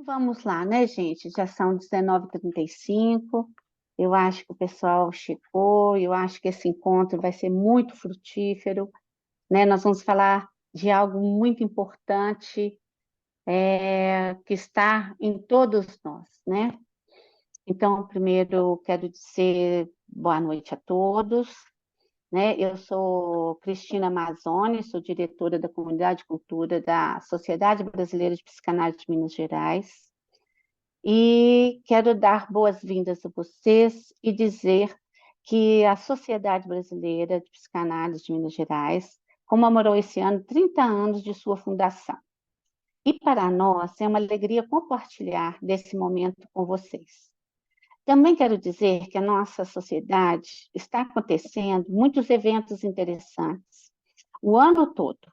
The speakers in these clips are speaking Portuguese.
Vamos lá, né, gente? Já são 19h35. Eu acho que o pessoal chegou, eu acho que esse encontro vai ser muito frutífero, né? Nós vamos falar de algo muito importante, que está em todos nós, né? Então, primeiro, eu quero dizer boa noite a todos, né? Eu sou Cristina Mazzoni, sou diretora da Comunidade de Cultura da Sociedade Brasileira de Psicanálise de Minas Gerais. E quero dar boas-vindas a vocês e dizer que a Sociedade Brasileira de Psicanálise de Minas Gerais comemorou esse ano 30 anos de sua fundação. E para nós é uma alegria compartilhar desse momento com vocês. Também quero dizer que a nossa sociedade está acontecendo muitos eventos interessantes o ano todo,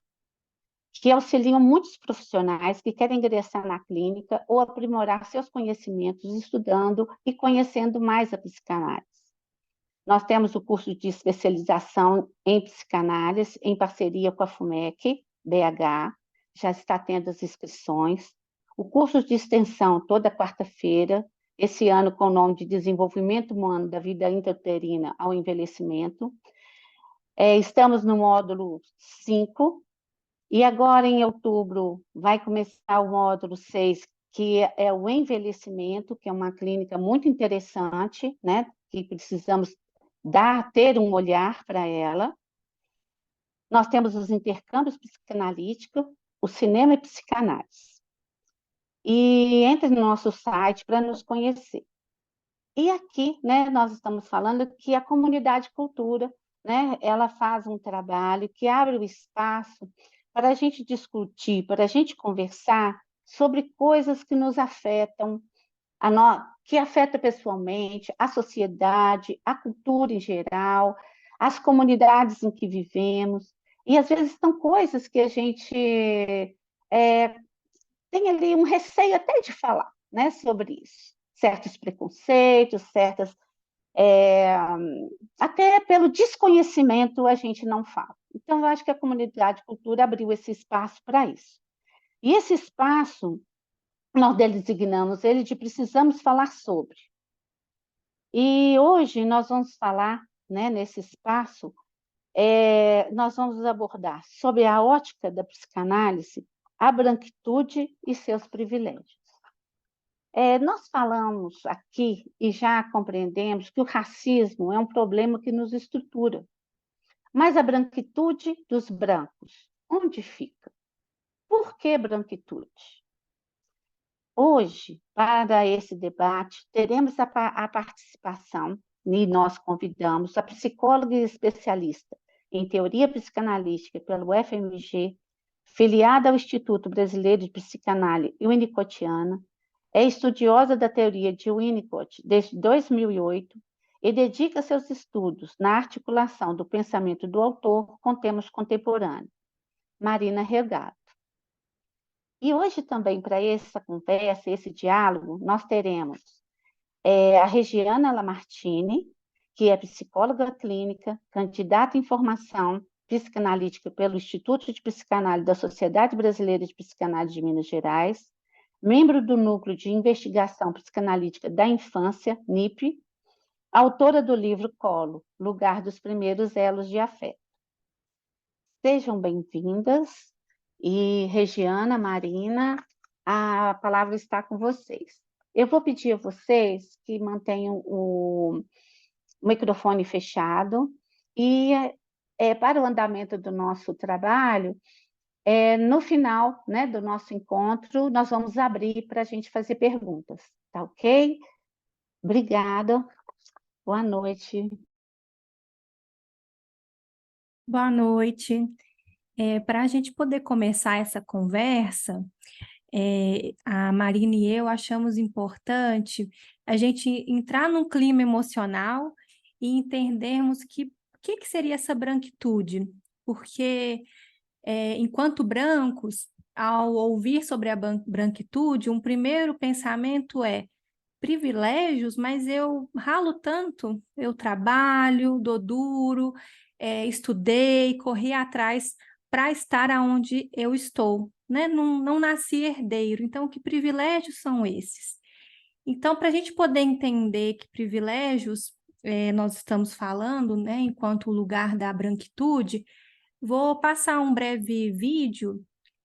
que auxiliam muitos profissionais que querem ingressar na clínica ou aprimorar seus conhecimentos estudando e conhecendo mais a psicanálise. Nós temos o curso de especialização em psicanálise, em parceria com a FUMEC, BH, já está tendo as inscrições. O curso de extensão, toda quarta-feira, esse ano com o nome de Desenvolvimento Humano da Vida Intrauterina ao Envelhecimento. Estamos no módulo 5, e agora, em outubro, vai começar o módulo 6, que é o envelhecimento, que é uma clínica muito interessante, né? Que precisamos ter um olhar para ela. Nós temos os intercâmbios psicanalíticos, o cinema e psicanálise. E entre no nosso site para nos conhecer. E aqui, né, nós estamos falando que a comunidade cultura, né, ela faz um trabalho que abre o espaço para a gente discutir, para a gente conversar sobre coisas que nos afetam, que afeta pessoalmente, a sociedade, a cultura em geral, as comunidades em que vivemos, e às vezes são coisas que a gente tem ali um receio até de falar, né, sobre isso. Certos preconceitos, é, até pelo desconhecimento a gente não fala. Então, eu acho que a comunidade cultura abriu esse espaço para isso. E esse espaço, nós designamos ele de precisamos falar sobre. E hoje nós vamos falar, né, nesse espaço, nós vamos abordar sobre a ótica da psicanálise, a branquitude e seus privilégios. Nós falamos aqui e já compreendemos que o racismo é um problema que nos estrutura. Mas a branquitude dos brancos, onde fica? Por que branquitude? Hoje, para esse debate, teremos a participação, e nós convidamos a psicóloga e especialista em teoria psicanalítica pelo FMG, filiada ao Instituto Brasileiro de Psicanálise Winnicottiana, é estudiosa da teoria de Winnicott desde 2008 e dedica seus estudos na articulação do pensamento do autor com temas contemporâneos. Marina Regato. E hoje também, para essa conversa, esse diálogo, nós teremos a Regiana Lamartine, que é psicóloga clínica, candidata em formação psicanalítica pelo Instituto de Psicanálise da Sociedade Brasileira de Psicanálise de Minas Gerais, membro do Núcleo de Investigação Psicanalítica da Infância, NIP, autora do livro Colo, Lugar dos Primeiros Elos de Afeto. Sejam bem-vindas, e Regiana, Marina, a palavra está com vocês. Eu vou pedir a vocês que mantenham o microfone fechado, e para o andamento do nosso trabalho, no final, né, do nosso encontro, nós vamos abrir para a gente fazer perguntas, tá ok? Obrigada, boa noite. Boa noite. Para a gente poder começar essa conversa, a Marina e eu achamos importante a gente entrar num clima emocional e entendermos que seria essa branquitude, porque enquanto brancos, ao ouvir sobre a branquitude, um primeiro pensamento é privilégios, mas eu ralo tanto, eu trabalho, dou duro, estudei, corri atrás para estar aonde eu estou. né? Não nasci herdeiro. Então, que privilégios são esses? Então, para a gente poder entender que privilégios nós estamos falando, né, enquanto lugar da branquitude, vou passar um breve vídeo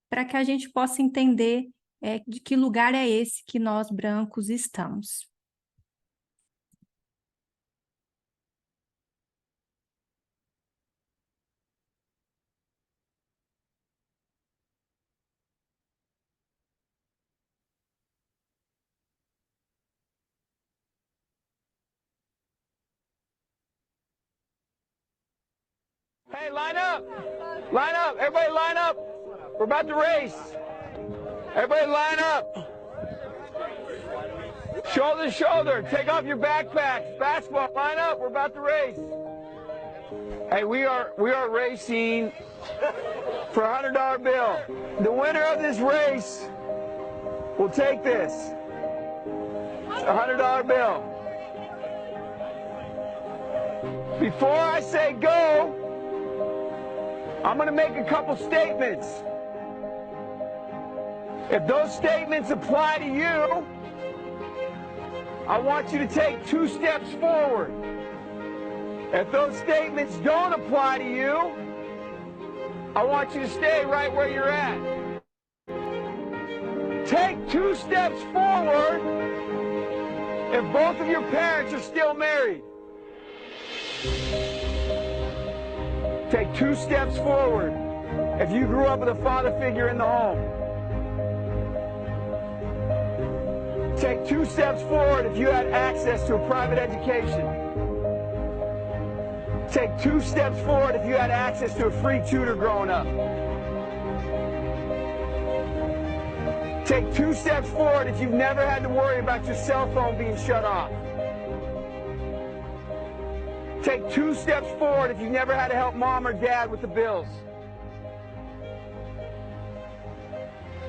para que a gente possa entender de que lugar é esse que nós brancos estamos. Hey, line up! Line up! Everybody line up! We're about to race! Everybody line up! Shoulder to shoulder! Take off your backpacks! Basketball, line up! We're about to race! Hey, we are racing for a $100 bill. The winner of this race will take this. It's a $100 bill. Before I say go, I'm going to make a couple statements. If those statements apply to you, I want you to take 2 steps forward. If those statements don't apply to you, I want you to stay right where you're at. Take 2 steps forward if both of your parents are still married. Take 2 steps forward if you grew up with a father figure in the home. Take 2 steps forward if you had access to a private education. Take 2 steps forward if you had access to a free tutor growing up. Take 2 steps forward if you've never had to worry about your cell phone being shut off. Take 2 steps forward if you've never had to help mom or dad with the bills.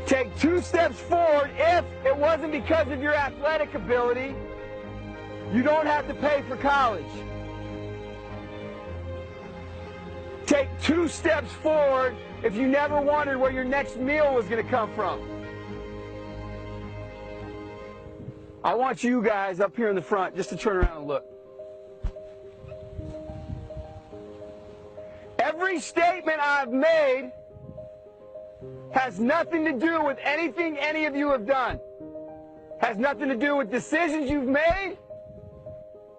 Take 2 steps forward if it wasn't because of your athletic ability, you don't have to pay for college. Take 2 steps forward if you never wondered where your next meal was going to come from. I want you guys up here in the front just to turn around and look. Every statement I've made has nothing to do with anything any of you have done. Has nothing to do with decisions you've made.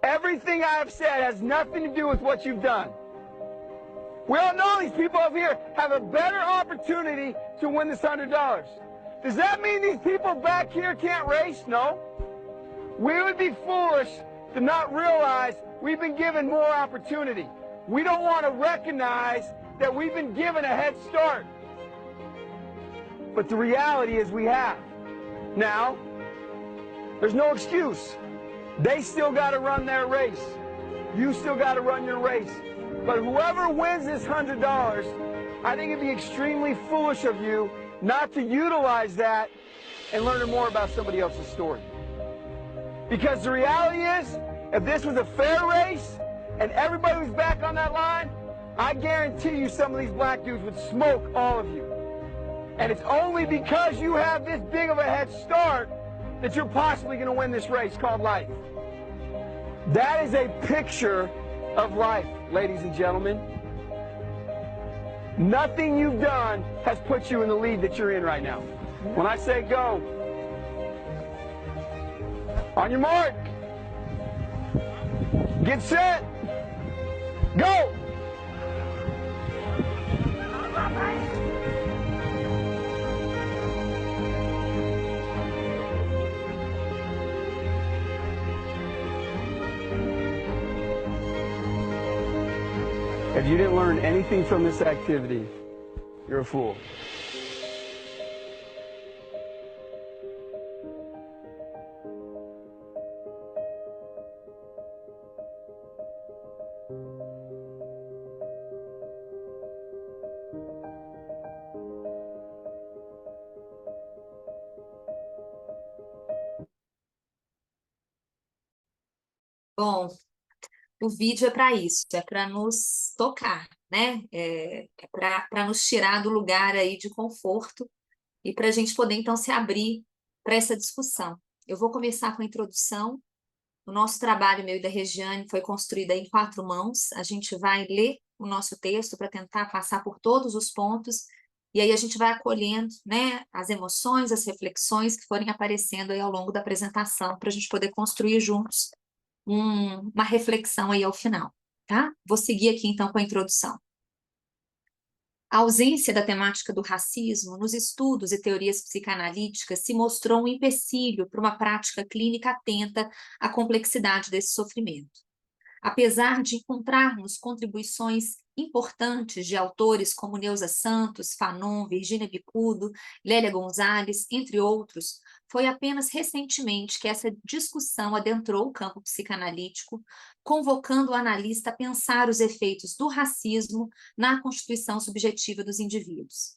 Everything I have said has nothing to do with what you've done. We all know these people up here have a better opportunity to win this $100. Does that mean these people back here can't race? No. We would be foolish to not realize we've been given more opportunity. We don't want to recognize that we've been given a head start. But the reality is we have. Now, there's no excuse. They still got to run their race. You still got to run your race. But whoever wins this $100, I think it'd be extremely foolish of you not to utilize that and learn more about somebody else's story. Because the reality is, if this was a fair race and everybody was back on that line, I guarantee you some of these black dudes would smoke all of you. And it's only because you have this big of a head start that you're possibly going to win this race called life. That is a picture of life, ladies and gentlemen. Nothing you've done has put you in the lead that you're in right now. When I say go, on your mark, get set, go! If you didn't learn anything from this activity, you're a fool. Bom, o vídeo é para isso, é para nos tocar, né? É para nos tirar do lugar aí de conforto e para a gente poder, então, se abrir para essa discussão. Eu vou começar com a introdução. O nosso trabalho, meu e da Regiane, foi construído em 4 mãos. A gente vai ler o nosso texto para tentar passar por todos os pontos, e aí a gente vai acolhendo, né, as emoções, as reflexões que forem aparecendo aí ao longo da apresentação, para a gente poder construir juntos uma reflexão aí ao final, tá? Vou seguir aqui, então, com a introdução. A ausência da temática do racismo nos estudos e teorias psicanalíticas se mostrou um empecilho para uma prática clínica atenta à complexidade desse sofrimento. Apesar de encontrarmos contribuições importantes de autores como Neuza Santos, Fanon, Virginia Bicudo, Lélia Gonzalez, entre outros, foi apenas recentemente que essa discussão adentrou o campo psicanalítico, convocando o analista a pensar os efeitos do racismo na constituição subjetiva dos indivíduos.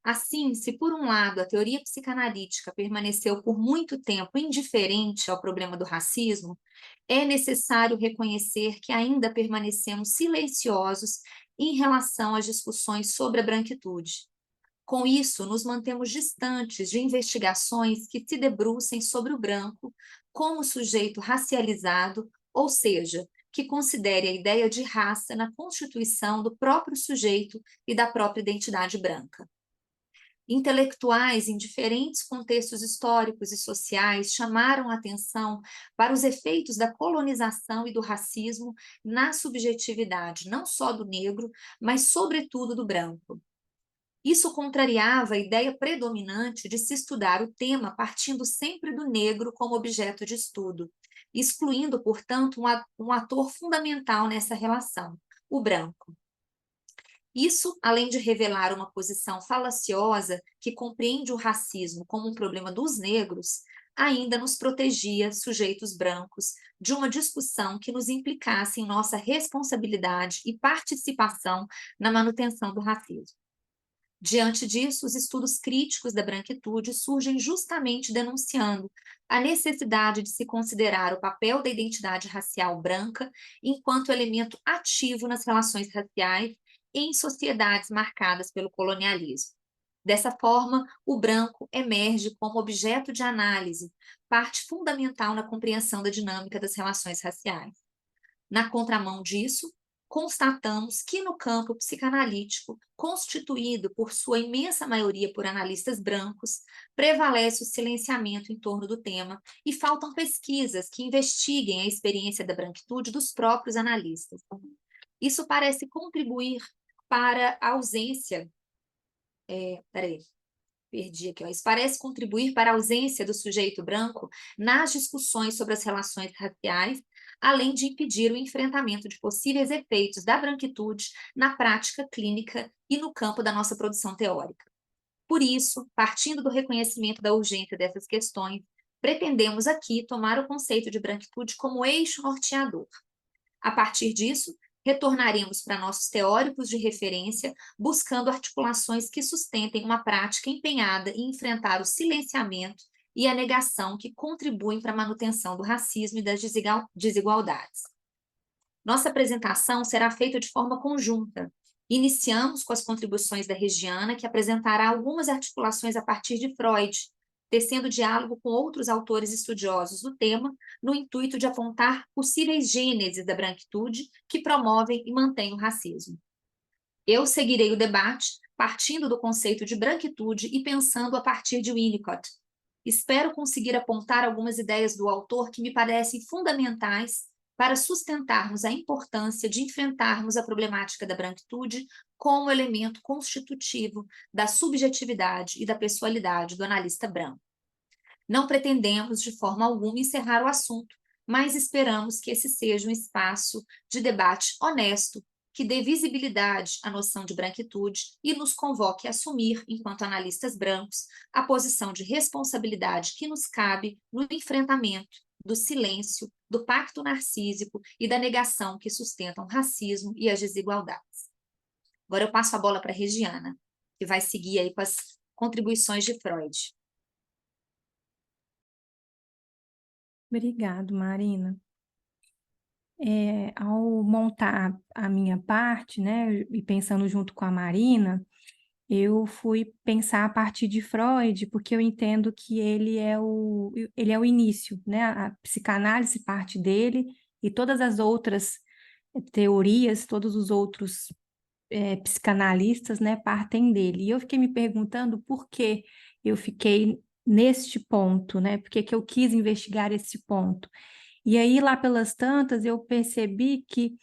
Assim, se por um lado a teoria psicanalítica permaneceu por muito tempo indiferente ao problema do racismo, é necessário reconhecer que ainda permanecemos silenciosos em relação às discussões sobre a branquitude. Com isso, nos mantemos distantes de investigações que se debrucem sobre o branco como sujeito racializado, ou seja, que considere a ideia de raça na constituição do próprio sujeito e da própria identidade branca. Intelectuais em diferentes contextos históricos e sociais chamaram a atenção para os efeitos da colonização e do racismo na subjetividade, não só do negro, mas sobretudo do branco. Isso contrariava a ideia predominante de se estudar o tema partindo sempre do negro como objeto de estudo, excluindo, portanto, um ator fundamental nessa relação, o branco. Isso, além de revelar uma posição falaciosa que compreende o racismo como um problema dos negros, ainda nos protegia, sujeitos brancos, de uma discussão que nos implicasse em nossa responsabilidade e participação na manutenção do racismo. Diante disso, os estudos críticos da branquitude surgem justamente denunciando a necessidade de se considerar o papel da identidade racial branca enquanto elemento ativo nas relações raciais em sociedades marcadas pelo colonialismo. Dessa forma, o branco emerge como objeto de análise, parte fundamental na compreensão da dinâmica das relações raciais. Na contramão disso, constatamos que no campo psicanalítico, constituído por sua imensa maioria por analistas brancos, prevalece o silenciamento em torno do tema e faltam pesquisas que investiguem a experiência da branquitude dos próprios analistas. Isso parece contribuir para a ausência... Isso parece contribuir para a ausência do sujeito branco nas discussões sobre as relações raciais, além de impedir o enfrentamento de possíveis efeitos da branquitude na prática clínica e no campo da nossa produção teórica. Por isso, partindo do reconhecimento da urgência dessas questões, pretendemos aqui tomar o conceito de branquitude como eixo norteador. A partir disso, retornaremos para nossos teóricos de referência, buscando articulações que sustentem uma prática empenhada em enfrentar o silenciamento e a negação que contribuem para a manutenção do racismo e das desigualdades. Nossa apresentação será feita de forma conjunta. Iniciamos com as contribuições da Regiana, que apresentará algumas articulações a partir de Freud, tecendo diálogo com outros autores estudiosos do tema, no intuito de apontar possíveis gêneses da branquitude que promovem e mantêm o racismo. Eu seguirei o debate partindo do conceito de branquitude e pensando a partir de Winnicott. Espero conseguir apontar algumas ideias do autor que me parecem fundamentais para sustentarmos a importância de enfrentarmos a problemática da branquitude como elemento constitutivo da subjetividade e da pessoalidade do analista branco. Não pretendemos, de forma alguma, encerrar o assunto, mas esperamos que esse seja um espaço de debate honesto, que dê visibilidade à noção de branquitude e nos convoque a assumir, enquanto analistas brancos, a posição de responsabilidade que nos cabe no enfrentamento do silêncio, do pacto narcísico e da negação que sustentam o racismo e as desigualdades. Agora eu passo a bola para a Regiana, que vai seguir aí com as contribuições de Freud. Obrigado, Marina. Ao montar a minha parte, né, e pensando junto com a Marina, eu fui pensar a partir de Freud, porque eu entendo que ele é o início, né? A psicanálise parte dele e todas as outras teorias, todos os outros psicanalistas, né, partem dele. E eu fiquei me perguntando por que eu fiquei neste ponto, né? Por que que eu quis investigar esse ponto? E aí, lá pelas tantas, eu percebi que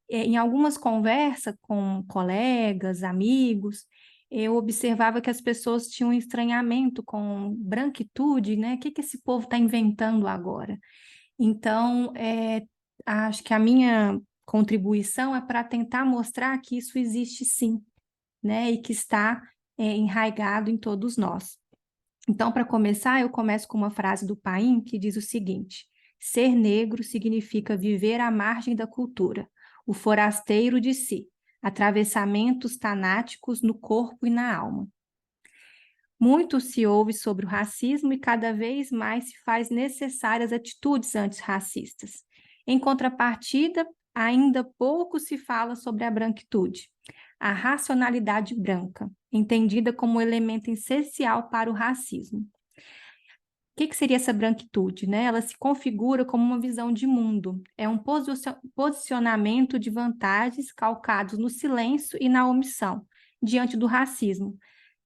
em algumas conversas com colegas, amigos, eu observava que as pessoas tinham um estranhamento com branquitude, né? O que que esse povo está inventando agora? Então, acho que a minha contribuição é para tentar mostrar que isso existe sim, né? E que está enraizado em todos nós. Então, para começar, eu começo com uma frase do Paim que diz o seguinte: ser negro significa viver à margem da cultura, o forasteiro de si, atravessamentos tanáticos no corpo e na alma. Muito se ouve sobre o racismo e cada vez mais se faz necessárias atitudes antirracistas. Em contrapartida, ainda pouco se fala sobre a branquitude, a racionalidade branca, entendida como elemento essencial para o racismo. O que seria essa branquitude, né? Ela se configura como uma visão de mundo, é um posicionamento de vantagens calcados no silêncio e na omissão, diante do racismo,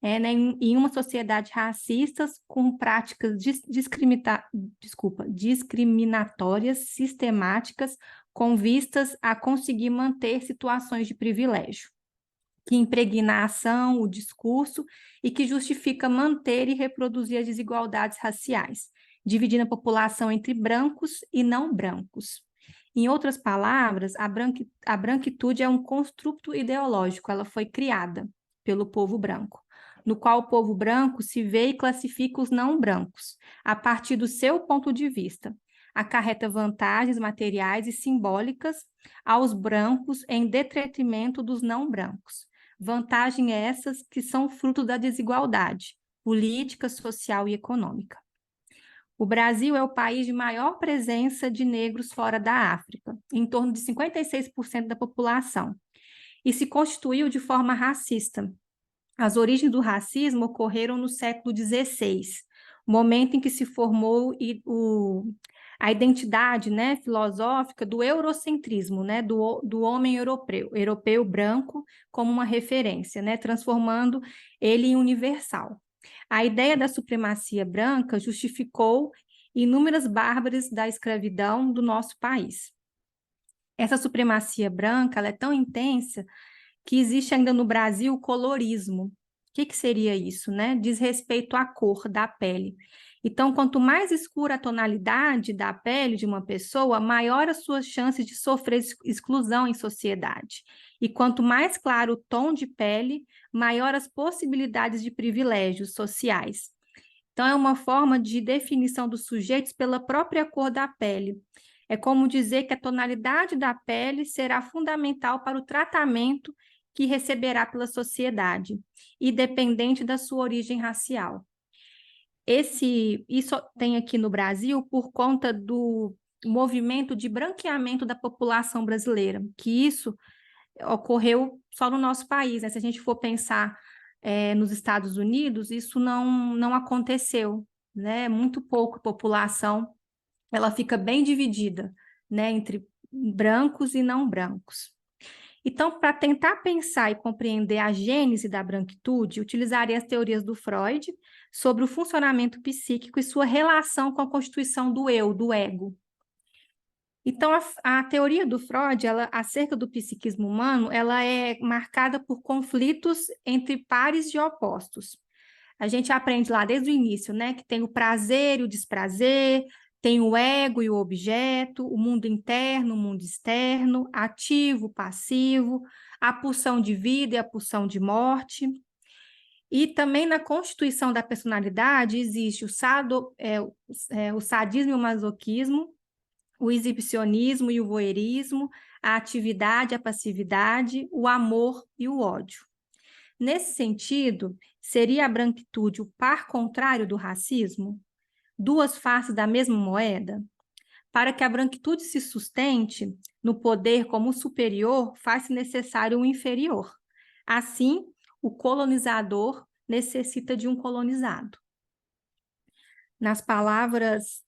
né, em uma sociedade racista com práticas discriminatórias sistemáticas com vistas a conseguir manter situações de privilégio, que impregna a ação, o discurso e que justifica manter e reproduzir as desigualdades raciais, dividindo a população entre brancos e não brancos. Em outras palavras, a branquitude é um construto ideológico, ela foi criada pelo povo branco, no qual o povo branco se vê e classifica os não brancos, a partir do seu ponto de vista, acarreta vantagens materiais e simbólicas aos brancos em detrimento dos não brancos. Vantagens essas que são fruto da desigualdade política, social e econômica. O Brasil é o país de maior presença de negros fora da África, em torno de 56% da população, e se constituiu de forma racista. As origens do racismo ocorreram no século XVI, momento em que se formou a identidade, né, filosófica do eurocentrismo, né, do homem europeu branco como uma referência, né, transformando ele em universal. A ideia da supremacia branca justificou inúmeras bárbaras da escravidão do nosso país. Essa supremacia branca ela é tão intensa que existe ainda no Brasil o colorismo. O que seria isso, né? Diz respeito à cor da pele. Então, quanto mais escura a tonalidade da pele de uma pessoa, maior as suas chances de sofrer exclusão em sociedade. E quanto mais claro o tom de pele, maior as possibilidades de privilégios sociais. Então, é uma forma de definição dos sujeitos pela própria cor da pele. É como dizer que a tonalidade da pele será fundamental para o tratamento que receberá pela sociedade, independente da sua origem racial. Isso tem aqui no Brasil por conta do movimento de branqueamento da população brasileira, que isso ocorreu só no nosso país, né? Se a gente for pensar nos Estados Unidos, isso não aconteceu, né? Muito pouco a população, ela fica bem dividida, né? Entre brancos e não brancos. Então, para tentar pensar e compreender a gênese da branquitude, utilizaria as teorias do Freud sobre o funcionamento psíquico e sua relação com a constituição do eu, do ego. Então, a teoria do Freud, acerca do psiquismo humano, ela é marcada por conflitos entre pares de opostos. A gente aprende lá desde o início, né, que tem o prazer e o desprazer, tem o ego e o objeto, o mundo interno, o mundo externo, ativo, passivo, a pulsão de vida e a pulsão de morte. E também na constituição da personalidade existe o sadismo e o masoquismo, o exibicionismo e o voyeurismo, a atividade e a passividade, o amor e o ódio. Nesse sentido, seria a branquitude o par contrário do racismo? Duas faces da mesma moeda? Para que a branquitude se sustente no poder como superior, faz-se necessário o inferior. Assim, o colonizador necessita de um colonizado. Nas palavras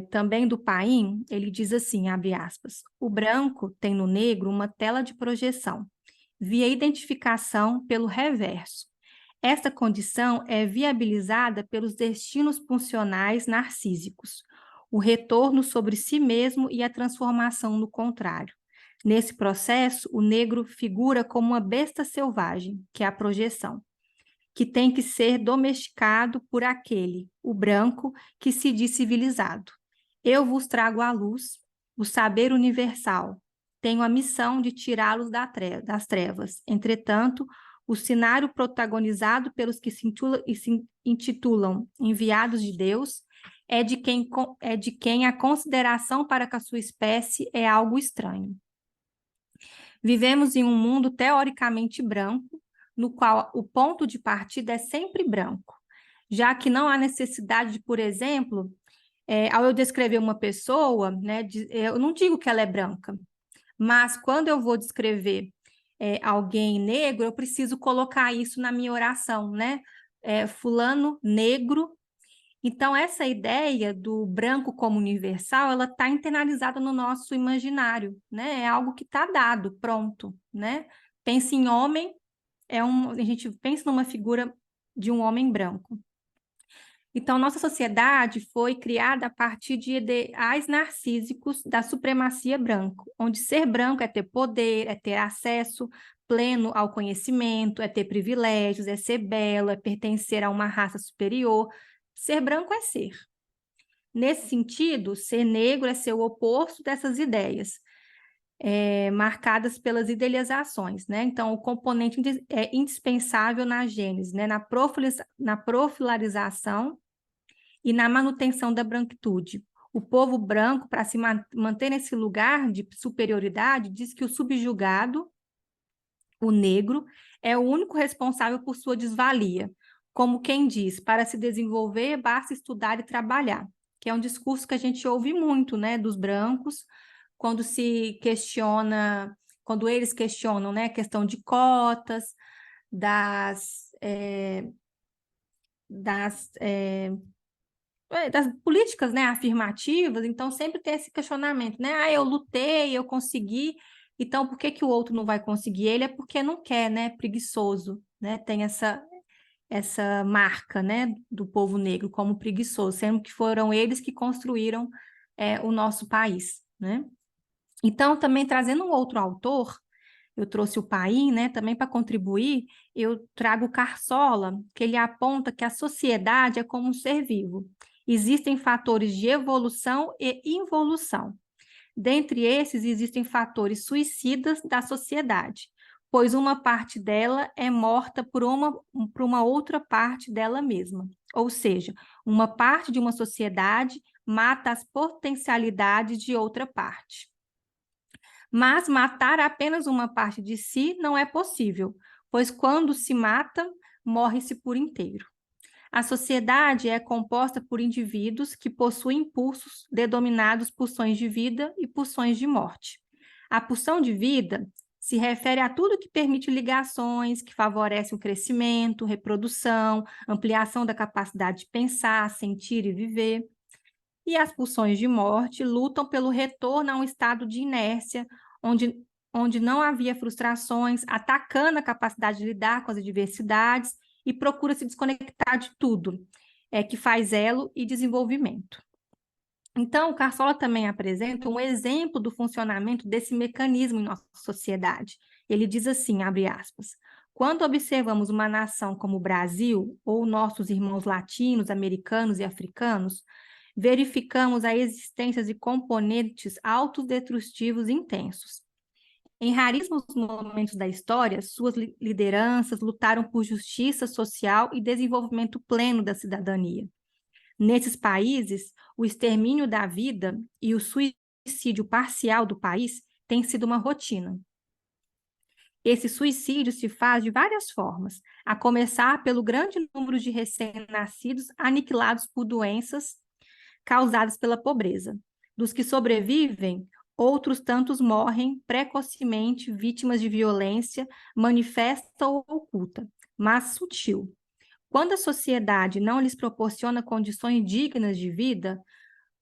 também do Paim, ele diz assim, abre aspas, o branco tem no negro uma tela de projeção, via identificação pelo reverso. Esta condição é viabilizada pelos destinos funcionais narcísicos, o retorno sobre si mesmo e a transformação no contrário. Nesse processo, o negro figura como uma besta selvagem, que é a projeção, que tem que ser domesticado por aquele, o branco, que se diz civilizado. Eu vos trago à luz o saber universal. Tenho a missão de tirá-los das trevas. Entretanto, o cenário protagonizado pelos que se intitulam enviados de Deus é de quem a consideração para com a sua espécie é algo estranho. Vivemos em um mundo teoricamente branco, no qual o ponto de partida é sempre branco, já que não há necessidade de, por exemplo, ao eu descrever uma pessoa, né, eu não digo que ela é branca, mas quando eu vou descrever alguém negro, eu preciso colocar isso na minha oração, né? Fulano negro. Então, essa ideia do branco como universal, ela está internalizada no nosso imaginário, né? É algo que está dado, pronto, né? Pensa em homem, a gente pensa numa figura de um homem branco. Então, nossa sociedade foi criada a partir de ideais narcísicos da supremacia branca, onde ser branco é ter poder, é ter acesso pleno ao conhecimento, é ter privilégios, é ser belo, é pertencer a uma raça superior. Ser branco é ser. Nesse sentido, ser negro é ser o oposto dessas ideias, marcadas pelas idealizações, né? Então, o componente é indispensável na gênese, né? Na profilarização e na manutenção da branquitude. O povo branco, para se manter nesse lugar de superioridade, diz que o subjugado, o negro, é o único responsável por sua desvalia. Como quem diz, para se desenvolver, basta estudar e trabalhar, que é um discurso que a gente ouve muito, né, dos brancos, quando eles questionam, né, a questão de cotas, das políticas, né, afirmativas, então sempre tem esse questionamento, né, eu lutei, eu consegui, então por que que o outro não vai conseguir? Ele é porque não quer, né, preguiçoso, né, tem essa marca, né, do povo negro como preguiçoso, sendo que foram eles que construíram o nosso país, né. Então, também trazendo um outro autor, eu trouxe o Paim, né, também para contribuir, eu trago Carçola, que ele aponta que a sociedade é como um ser vivo. Existem fatores de evolução e involução. Dentre esses, existem fatores suicidas da sociedade, pois uma parte dela é morta por uma outra parte dela mesma. Ou seja, uma parte de uma sociedade mata as potencialidades de outra parte. Mas matar apenas uma parte de si não é possível, pois quando se mata, morre-se por inteiro. A sociedade é composta por indivíduos que possuem impulsos denominados pulsões de vida e pulsões de morte. A pulsão de vida se refere a tudo que permite ligações, que favorece o crescimento, reprodução, ampliação da capacidade de pensar, sentir e viver. E as pulsões de morte lutam pelo retorno a um estado de inércia, onde não havia frustrações, atacando a capacidade de lidar com as adversidades e procura se desconectar de tudo, que faz elo e desenvolvimento. Então, o Carçola também apresenta um exemplo do funcionamento desse mecanismo em nossa sociedade. Ele diz assim, abre aspas, quando observamos uma nação como o Brasil, ou nossos irmãos latinos, americanos e africanos, verificamos a existência de componentes autodestrutivos intensos. Em raríssimos momentos da história, suas lideranças lutaram por justiça social e desenvolvimento pleno da cidadania. Nesses países, o extermínio da vida e o suicídio parcial do país tem sido uma rotina. Esse suicídio se faz de várias formas, a começar pelo grande número de recém-nascidos aniquilados por doenças causadas pela pobreza. Dos que sobrevivem, outros tantos morrem precocemente vítimas de violência manifesta ou oculta, mas sutil. Quando a sociedade não lhes proporciona condições dignas de vida,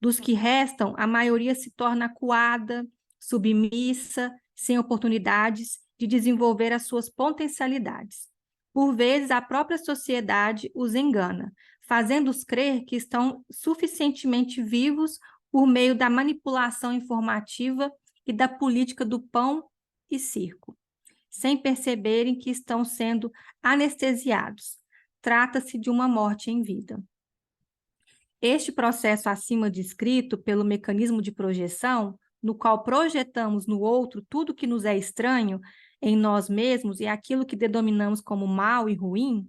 dos que restam, a maioria se torna acuada, submissa, sem oportunidades de desenvolver as suas potencialidades. Por vezes, a própria sociedade os engana, fazendo-os crer que estão suficientemente vivos por meio da manipulação informativa e da política do pão e circo, sem perceberem que estão sendo anestesiados. Trata-se de uma morte em vida. Este processo acima descrito pelo mecanismo de projeção, no qual projetamos no outro tudo que nos é estranho em nós mesmos e aquilo que denominamos como mal e ruim,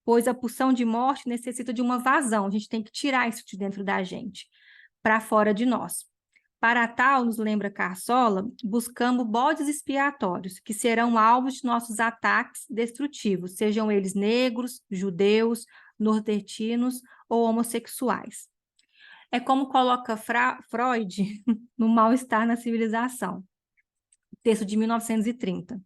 pois a pulsão de morte necessita de uma vazão, a gente tem que tirar isso de dentro da gente, para fora de nós. Para tal, nos lembra Carsola, buscamos bodes expiatórios, que serão alvos de nossos ataques destrutivos, sejam eles negros, judeus, nordestinos ou homossexuais. É como coloca Freud no Mal-Estar na Civilização, texto de 1930.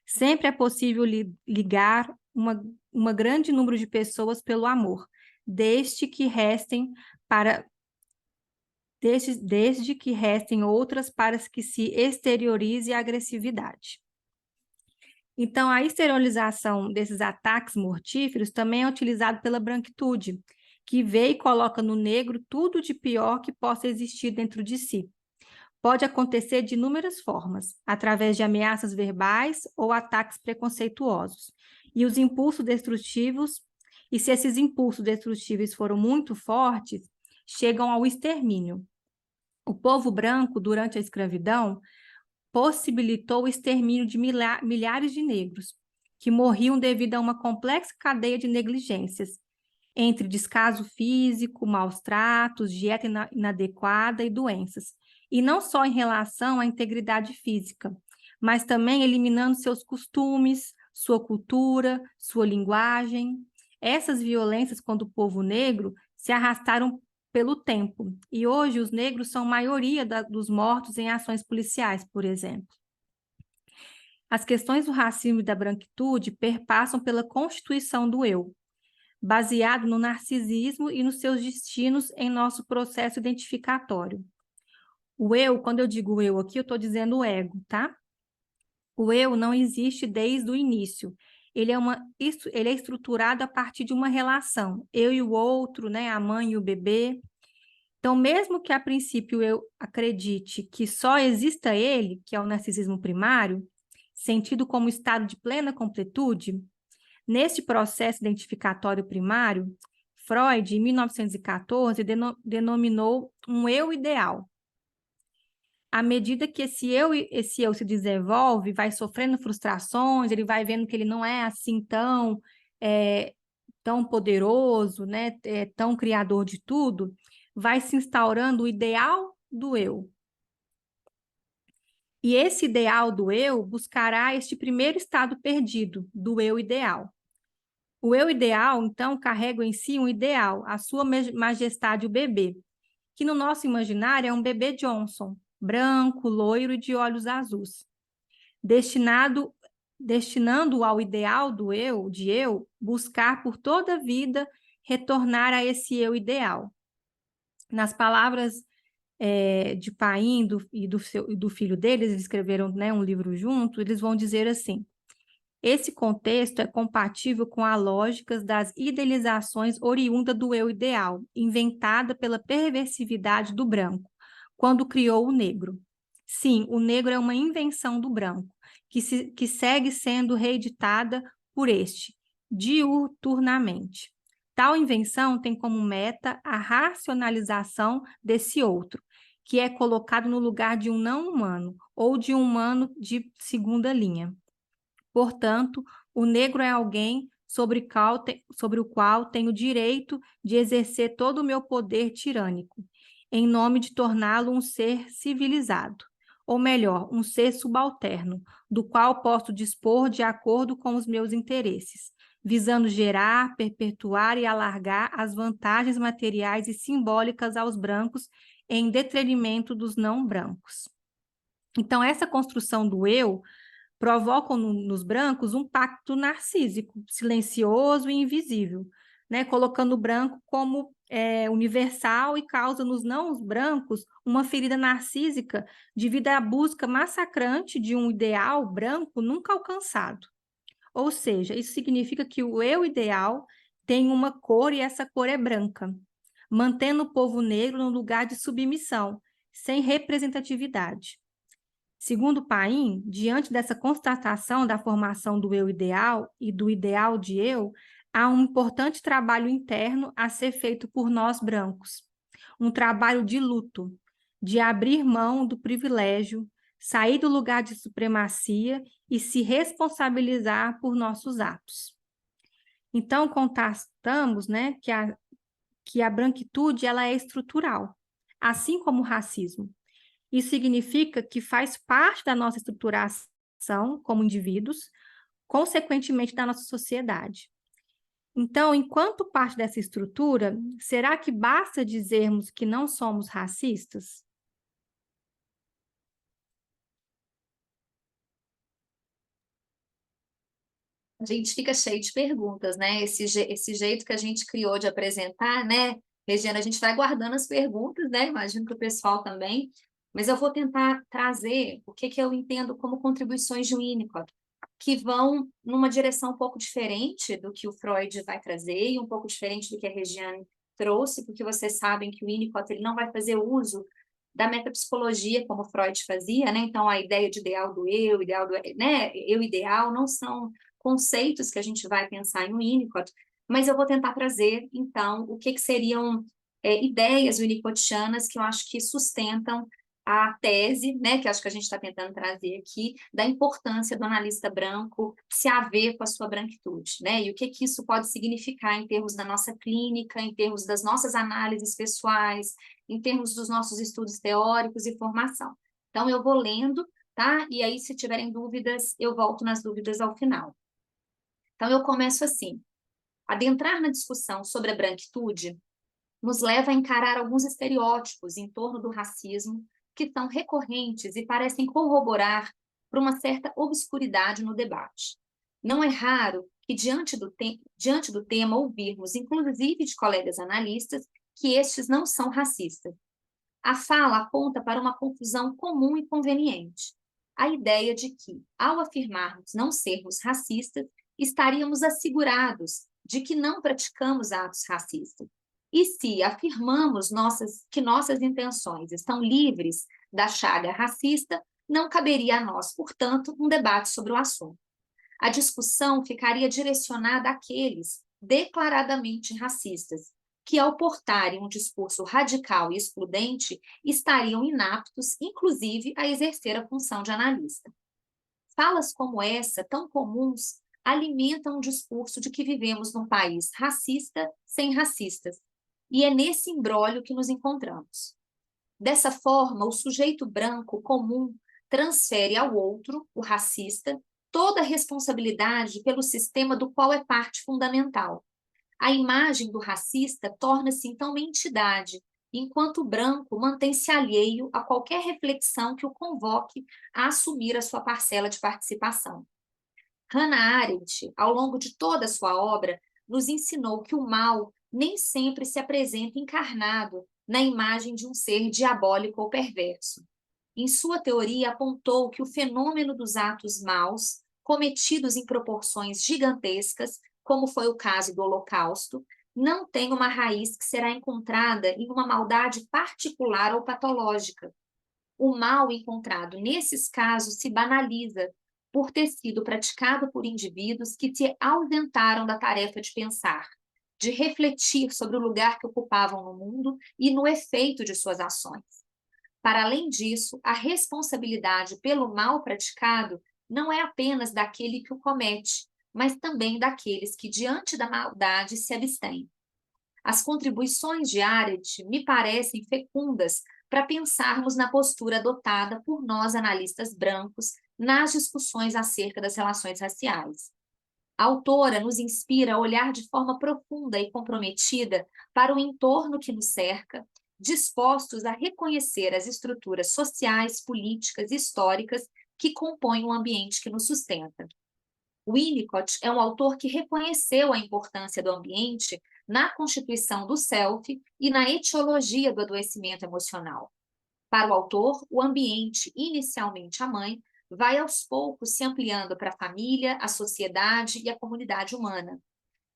Sempre é possível ligar uma grande número de pessoas pelo amor, desde que restem outras para que se exteriorize a agressividade. Então, a exteriorização desses ataques mortíferos também é utilizado pela branquitude, que vê e coloca no negro tudo de pior que possa existir dentro de si. Pode acontecer de inúmeras formas, através de ameaças verbais ou ataques preconceituosos. E os impulsos destrutivos, e se esses impulsos destrutivos foram muito fortes, chegam ao extermínio. O povo branco, durante a escravidão, possibilitou o extermínio de milhares de negros, que morriam devido a uma complexa cadeia de negligências, entre descaso físico, maus tratos, dieta inadequada e doenças. E não só em relação à integridade física, mas também eliminando seus costumes, sua cultura, sua linguagem. Essas violências contra o povo negro se arrastaram pelo tempo, e hoje os negros são maioria dos mortos em ações policiais, por exemplo. As questões do racismo e da branquitude perpassam pela constituição do eu, baseado no narcisismo e nos seus destinos em nosso processo identificatório. O eu, quando eu digo eu aqui, eu estou dizendo o ego, tá? O eu não existe desde o início. Ele é estruturado a partir de uma relação. Eu e o outro, né? A mãe e o bebê. Então, mesmo que a princípio eu acredite que só exista ele, que é o narcisismo primário, sentido como estado de plena completude, neste processo identificatório primário, Freud, em 1914, denominou um eu ideal. À medida que esse eu se desenvolve, vai sofrendo frustrações, ele vai vendo que ele não é assim tão poderoso, né, tão criador de tudo, vai se instaurando o ideal do eu. E esse ideal do eu buscará este primeiro estado perdido, do eu ideal. O eu ideal, então, carrega em si um ideal, a sua majestade, o bebê, que no nosso imaginário é um bebê Johnson, branco, loiro e de olhos azuis, destinando ao ideal do eu, de eu, buscar por toda a vida retornar a esse eu ideal. Nas palavras de Paim e do filho deles, eles escreveram, né, um livro junto, eles vão dizer assim: esse contexto é compatível com as lógicas das idealizações oriundas do eu ideal, inventada pela perversividade do branco, quando criou o negro. Sim, o negro é uma invenção do branco, que segue sendo reeditada por este, diuturnamente. Tal invenção tem como meta a racionalização desse outro, que é colocado no lugar de um não-humano, ou de um humano de segunda linha. Portanto, o negro é alguém sobre o qual tenho o direito de exercer todo o meu poder tirânico, em nome de torná-lo um ser civilizado, ou melhor, um ser subalterno, do qual posso dispor de acordo com os meus interesses, visando gerar, perpetuar e alargar as vantagens materiais e simbólicas aos brancos em detrimento dos não brancos. Então, essa construção do eu provoca nos brancos um pacto narcísico, silencioso e invisível, né? Colocando o branco como universal e causa nos não brancos uma ferida narcísica devido à busca massacrante de um ideal branco nunca alcançado. Ou seja, isso significa que o eu ideal tem uma cor e essa cor é branca, mantendo o povo negro no lugar de submissão, sem representatividade. Segundo Paim, diante dessa constatação da formação do eu ideal e do ideal de eu, há um importante trabalho interno a ser feito por nós brancos. Um trabalho de luto, de abrir mão do privilégio, sair do lugar de supremacia e se responsabilizar por nossos atos. Então, constatamos, né, que a branquitude ela é estrutural, assim como o racismo. Isso significa que faz parte da nossa estruturação como indivíduos, consequentemente da nossa sociedade. Então, enquanto parte dessa estrutura, será que basta dizermos que não somos racistas? A gente fica cheio de perguntas, né? Esse jeito que a gente criou de apresentar, né? Regiana, a gente vai guardando as perguntas, né? Imagino que o pessoal também, mas eu vou tentar trazer o que eu entendo como contribuições de Winnicott, que vão numa direção um pouco diferente do que o Freud vai trazer e um pouco diferente do que a Regiane trouxe, porque vocês sabem que o Winnicott ele não vai fazer uso da metapsicologia como Freud fazia, né? Então a ideia de ideal do eu, né? Eu ideal não são conceitos que a gente vai pensar em Winnicott, mas eu vou tentar trazer, então, o que seriam ideias winnicottianas que eu acho que sustentam a tese, né, que acho que a gente está tentando trazer aqui, da importância do analista branco se haver com a sua branquitude, né, e o que isso pode significar em termos da nossa clínica, em termos das nossas análises pessoais, em termos dos nossos estudos teóricos e formação. Então, eu vou lendo, tá? E aí, se tiverem dúvidas, eu volto nas dúvidas ao final. Então, eu começo assim. Adentrar na discussão sobre a branquitude nos leva a encarar alguns estereótipos em torno do racismo que são recorrentes e parecem corroborar para uma certa obscuridade no debate. Não é raro que, diante do tema, ouvirmos, inclusive de colegas analistas, que estes não são racistas. A fala aponta para uma confusão comum e conveniente. A ideia de que, ao afirmarmos não sermos racistas, estaríamos assegurados de que não praticamos atos racistas. E se afirmamos que nossas intenções estão livres da chaga racista, não caberia a nós, portanto, um debate sobre o assunto. A discussão ficaria direcionada àqueles declaradamente racistas, que, ao portarem um discurso radical e excludente, estariam inaptos, inclusive, a exercer a função de analista. Falas como essa, tão comuns, alimentam um discurso de que vivemos num país racista sem racistas, e é nesse imbróglio que nos encontramos. Dessa forma, o sujeito branco comum transfere ao outro, o racista, toda a responsabilidade pelo sistema do qual é parte fundamental. A imagem do racista torna-se então uma entidade, enquanto o branco mantém-se alheio a qualquer reflexão que o convoque a assumir a sua parcela de participação. Hannah Arendt, ao longo de toda a sua obra, nos ensinou que o mal nem sempre se apresenta encarnado na imagem de um ser diabólico ou perverso. Em sua teoria, apontou que o fenômeno dos atos maus, cometidos em proporções gigantescas, como foi o caso do Holocausto, não tem uma raiz que será encontrada em uma maldade particular ou patológica. O mal encontrado nesses casos se banaliza por ter sido praticado por indivíduos que se ausentaram da tarefa de pensar, de refletir sobre o lugar que ocupavam no mundo e no efeito de suas ações. Para além disso, a responsabilidade pelo mal praticado não é apenas daquele que o comete, mas também daqueles que, diante da maldade, se abstêm. As contribuições de Arendt me parecem fecundas para pensarmos na postura adotada por nós analistas brancos nas discussões acerca das relações raciais. A autora nos inspira a olhar de forma profunda e comprometida para o entorno que nos cerca dispostos a reconhecer as estruturas sociais, políticas e históricas que compõem o ambiente que nos sustenta. Winnicott é um autor que reconheceu a importância do ambiente na constituição do self e na etiologia do adoecimento emocional. Para o autor, o ambiente, inicialmente a mãe, vai aos poucos se ampliando para a família, a sociedade e a comunidade humana.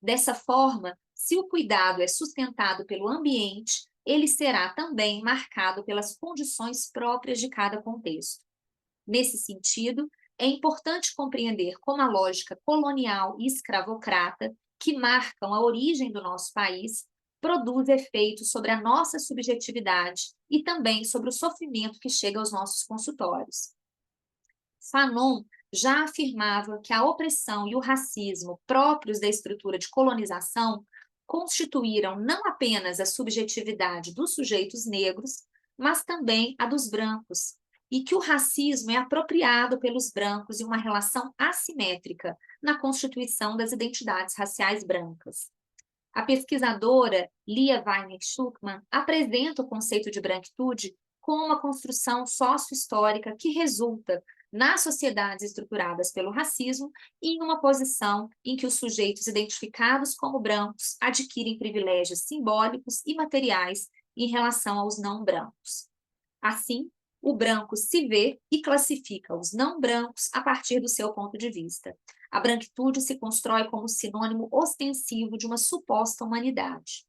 Dessa forma, se o cuidado é sustentado pelo ambiente, ele será também marcado pelas condições próprias de cada contexto. Nesse sentido, é importante compreender como a lógica colonial e escravocrata, que marcam a origem do nosso país, produz efeitos sobre a nossa subjetividade e também sobre o sofrimento que chega aos nossos consultórios. Fanon já afirmava que a opressão e o racismo próprios da estrutura de colonização constituíram não apenas a subjetividade dos sujeitos negros, mas também a dos brancos, e que o racismo é apropriado pelos brancos em uma relação assimétrica na constituição das identidades raciais brancas. A pesquisadora Lia Weiner-Schuckmann apresenta o conceito de branquitude como uma construção sócio-histórica que resulta nas sociedades estruturadas pelo racismo e em uma posição em que os sujeitos identificados como brancos adquirem privilégios simbólicos e materiais em relação aos não brancos. Assim, o branco se vê e classifica os não brancos a partir do seu ponto de vista. A branquitude se constrói como sinônimo ostensivo de uma suposta humanidade.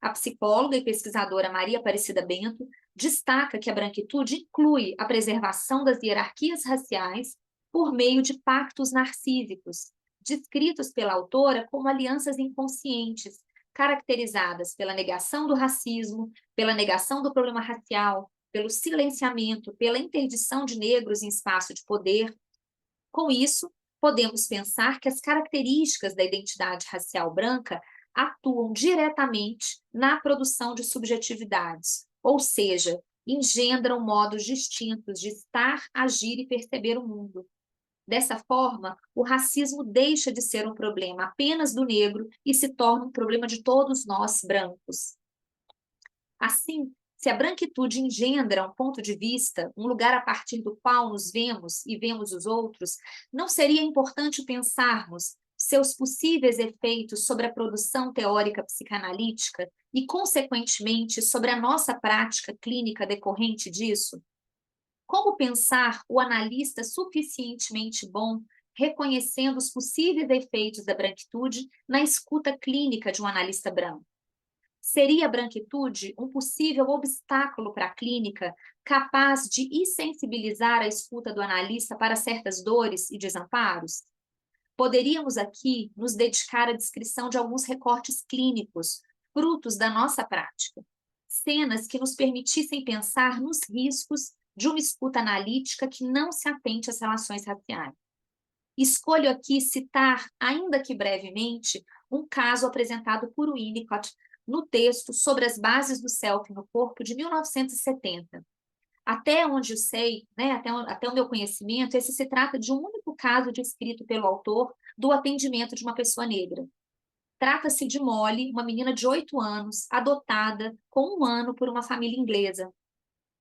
A psicóloga e pesquisadora Maria Aparecida Bento destaca que a branquitude inclui a preservação das hierarquias raciais por meio de pactos narcísicos, descritos pela autora como alianças inconscientes, caracterizadas pela negação do racismo, pela negação do problema racial, pelo silenciamento, pela interdição de negros em espaço de poder. Com isso, podemos pensar que as características da identidade racial branca atuam diretamente na produção de subjetividades, ou seja, engendram modos distintos de estar, agir e perceber o mundo. Dessa forma, o racismo deixa de ser um problema apenas do negro e se torna um problema de todos nós brancos. Assim, se a branquitude engendra um ponto de vista, um lugar a partir do qual nos vemos e vemos os outros, não seria importante pensarmos seus possíveis efeitos sobre a produção teórica psicanalítica e, consequentemente, sobre a nossa prática clínica decorrente disso? Como pensar o analista suficientemente bom reconhecendo os possíveis efeitos da branquitude na escuta clínica de um analista branco? Seria a branquitude um possível obstáculo para a clínica, capaz de insensibilizar a escuta do analista para certas dores e desamparos? Poderíamos aqui nos dedicar à descrição de alguns recortes clínicos, frutos da nossa prática, cenas que nos permitissem pensar nos riscos de uma escuta analítica que não se atente às relações raciais. Escolho aqui citar, ainda que brevemente, um caso apresentado por Winnicott no texto Sobre as Bases do Self no Corpo, de 1970. Até onde eu sei, até o meu conhecimento, esse se trata de um único caso descrito pelo autor do atendimento de uma pessoa negra. Trata-se de Molly, uma menina de 8 anos, adotada com 1 ano por uma família inglesa.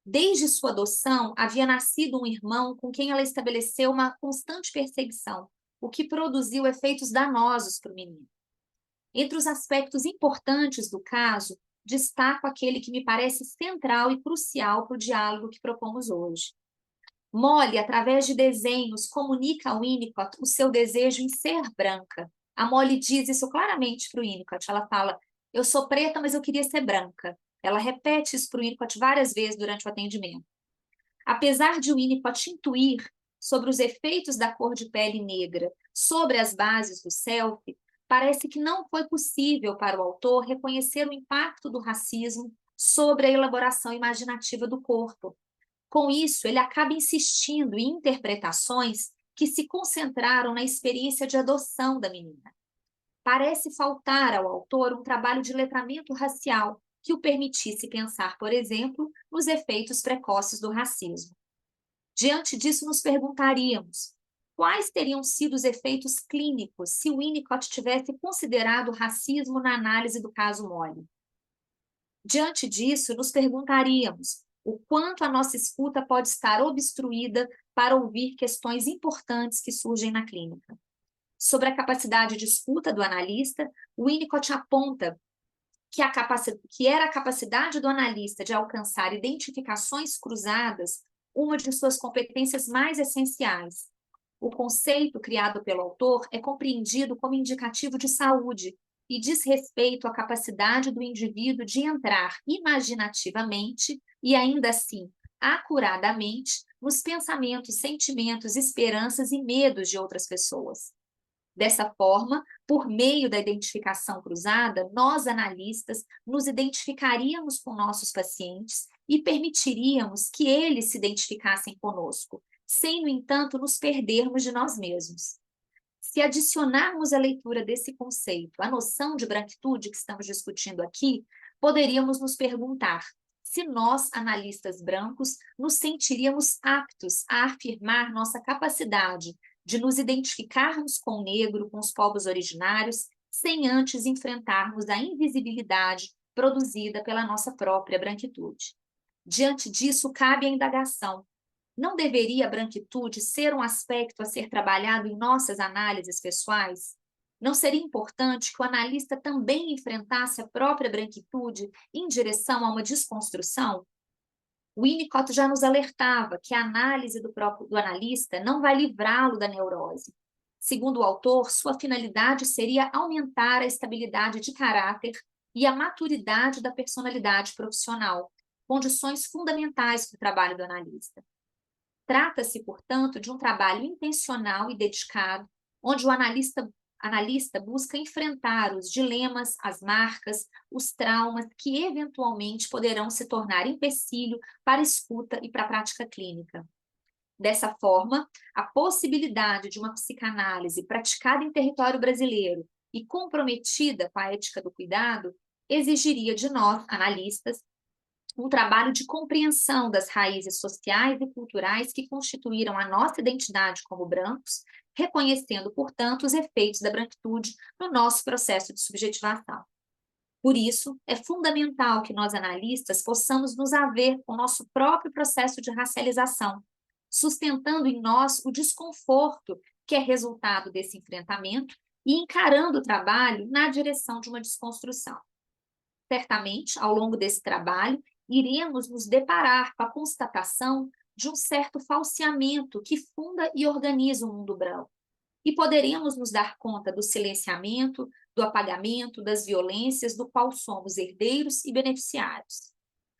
Desde sua adoção, havia nascido um irmão com quem ela estabeleceu uma constante perseguição, o que produziu efeitos danosos para o menino. Entre os aspectos importantes do caso, destaco aquele que me parece central e crucial para o diálogo que propomos hoje. Molly, através de desenhos, comunica a Winnicott o seu desejo em ser branca. A Molly diz isso claramente para o Winnicott. Ela fala, eu sou preta, mas eu queria ser branca. Ela repete isso para o Winnicott várias vezes durante o atendimento. Apesar de Winnicott intuir sobre os efeitos da cor de pele negra sobre as bases do self, parece que não foi possível para o autor reconhecer o impacto do racismo sobre a elaboração imaginativa do corpo. Com isso, ele acaba insistindo em interpretações que se concentraram na experiência de adoção da menina. Parece faltar ao autor um trabalho de letramento racial que o permitisse pensar, por exemplo, nos efeitos precoces do racismo. Diante disso, nos perguntaríamos: quais teriam sido os efeitos clínicos se Winnicott tivesse considerado o racismo na análise do caso Molly? Diante disso, nos perguntaríamos o quanto a nossa escuta pode estar obstruída para ouvir questões importantes que surgem na clínica. Sobre a capacidade de escuta do analista, o Winnicott aponta que era a capacidade do analista de alcançar identificações cruzadas uma de suas competências mais essenciais. O conceito criado pelo autor é compreendido como indicativo de saúde e diz respeito à capacidade do indivíduo de entrar imaginativamente e, ainda assim, acuradamente, nos pensamentos, sentimentos, esperanças e medos de outras pessoas. Dessa forma, por meio da identificação cruzada, nós, analistas, nos identificaríamos com nossos pacientes e permitiríamos que eles se identificassem conosco, sem, no entanto, nos perdermos de nós mesmos. Se adicionarmos à leitura desse conceito a noção de branquitude que estamos discutindo aqui, poderíamos nos perguntar se nós, analistas brancos, nos sentiríamos aptos a afirmar nossa capacidade de nos identificarmos com o negro, com os povos originários, sem antes enfrentarmos a invisibilidade produzida pela nossa própria branquitude. Diante disso, cabe a indagação: não deveria a branquitude ser um aspecto a ser trabalhado em nossas análises pessoais? Não seria importante que o analista também enfrentasse a própria branquitude em direção a uma desconstrução? O Winnicott já nos alertava que a análise do analista não vai livrá-lo da neurose. Segundo o autor, sua finalidade seria aumentar a estabilidade de caráter e a maturidade da personalidade profissional, condições fundamentais para o trabalho do analista. Trata-se, portanto, de um trabalho intencional e dedicado, onde o analista busca enfrentar os dilemas, as marcas, os traumas que eventualmente poderão se tornar empecilho para a escuta e para a prática clínica. Dessa forma, a possibilidade de uma psicanálise praticada em território brasileiro e comprometida com a ética do cuidado exigiria de nós, analistas, um trabalho de compreensão das raízes sociais e culturais que constituíram a nossa identidade como brancos, reconhecendo, portanto, os efeitos da branquitude no nosso processo de subjetivação. Por isso, é fundamental que nós, analistas, possamos nos haver com o nosso próprio processo de racialização, sustentando em nós o desconforto que é resultado desse enfrentamento e encarando o trabalho na direção de uma desconstrução. Certamente, ao longo desse trabalho, iremos nos deparar com a constatação de um certo falseamento que funda e organiza o mundo branco. E poderemos nos dar conta do silenciamento, do apagamento, das violências do qual somos herdeiros e beneficiários.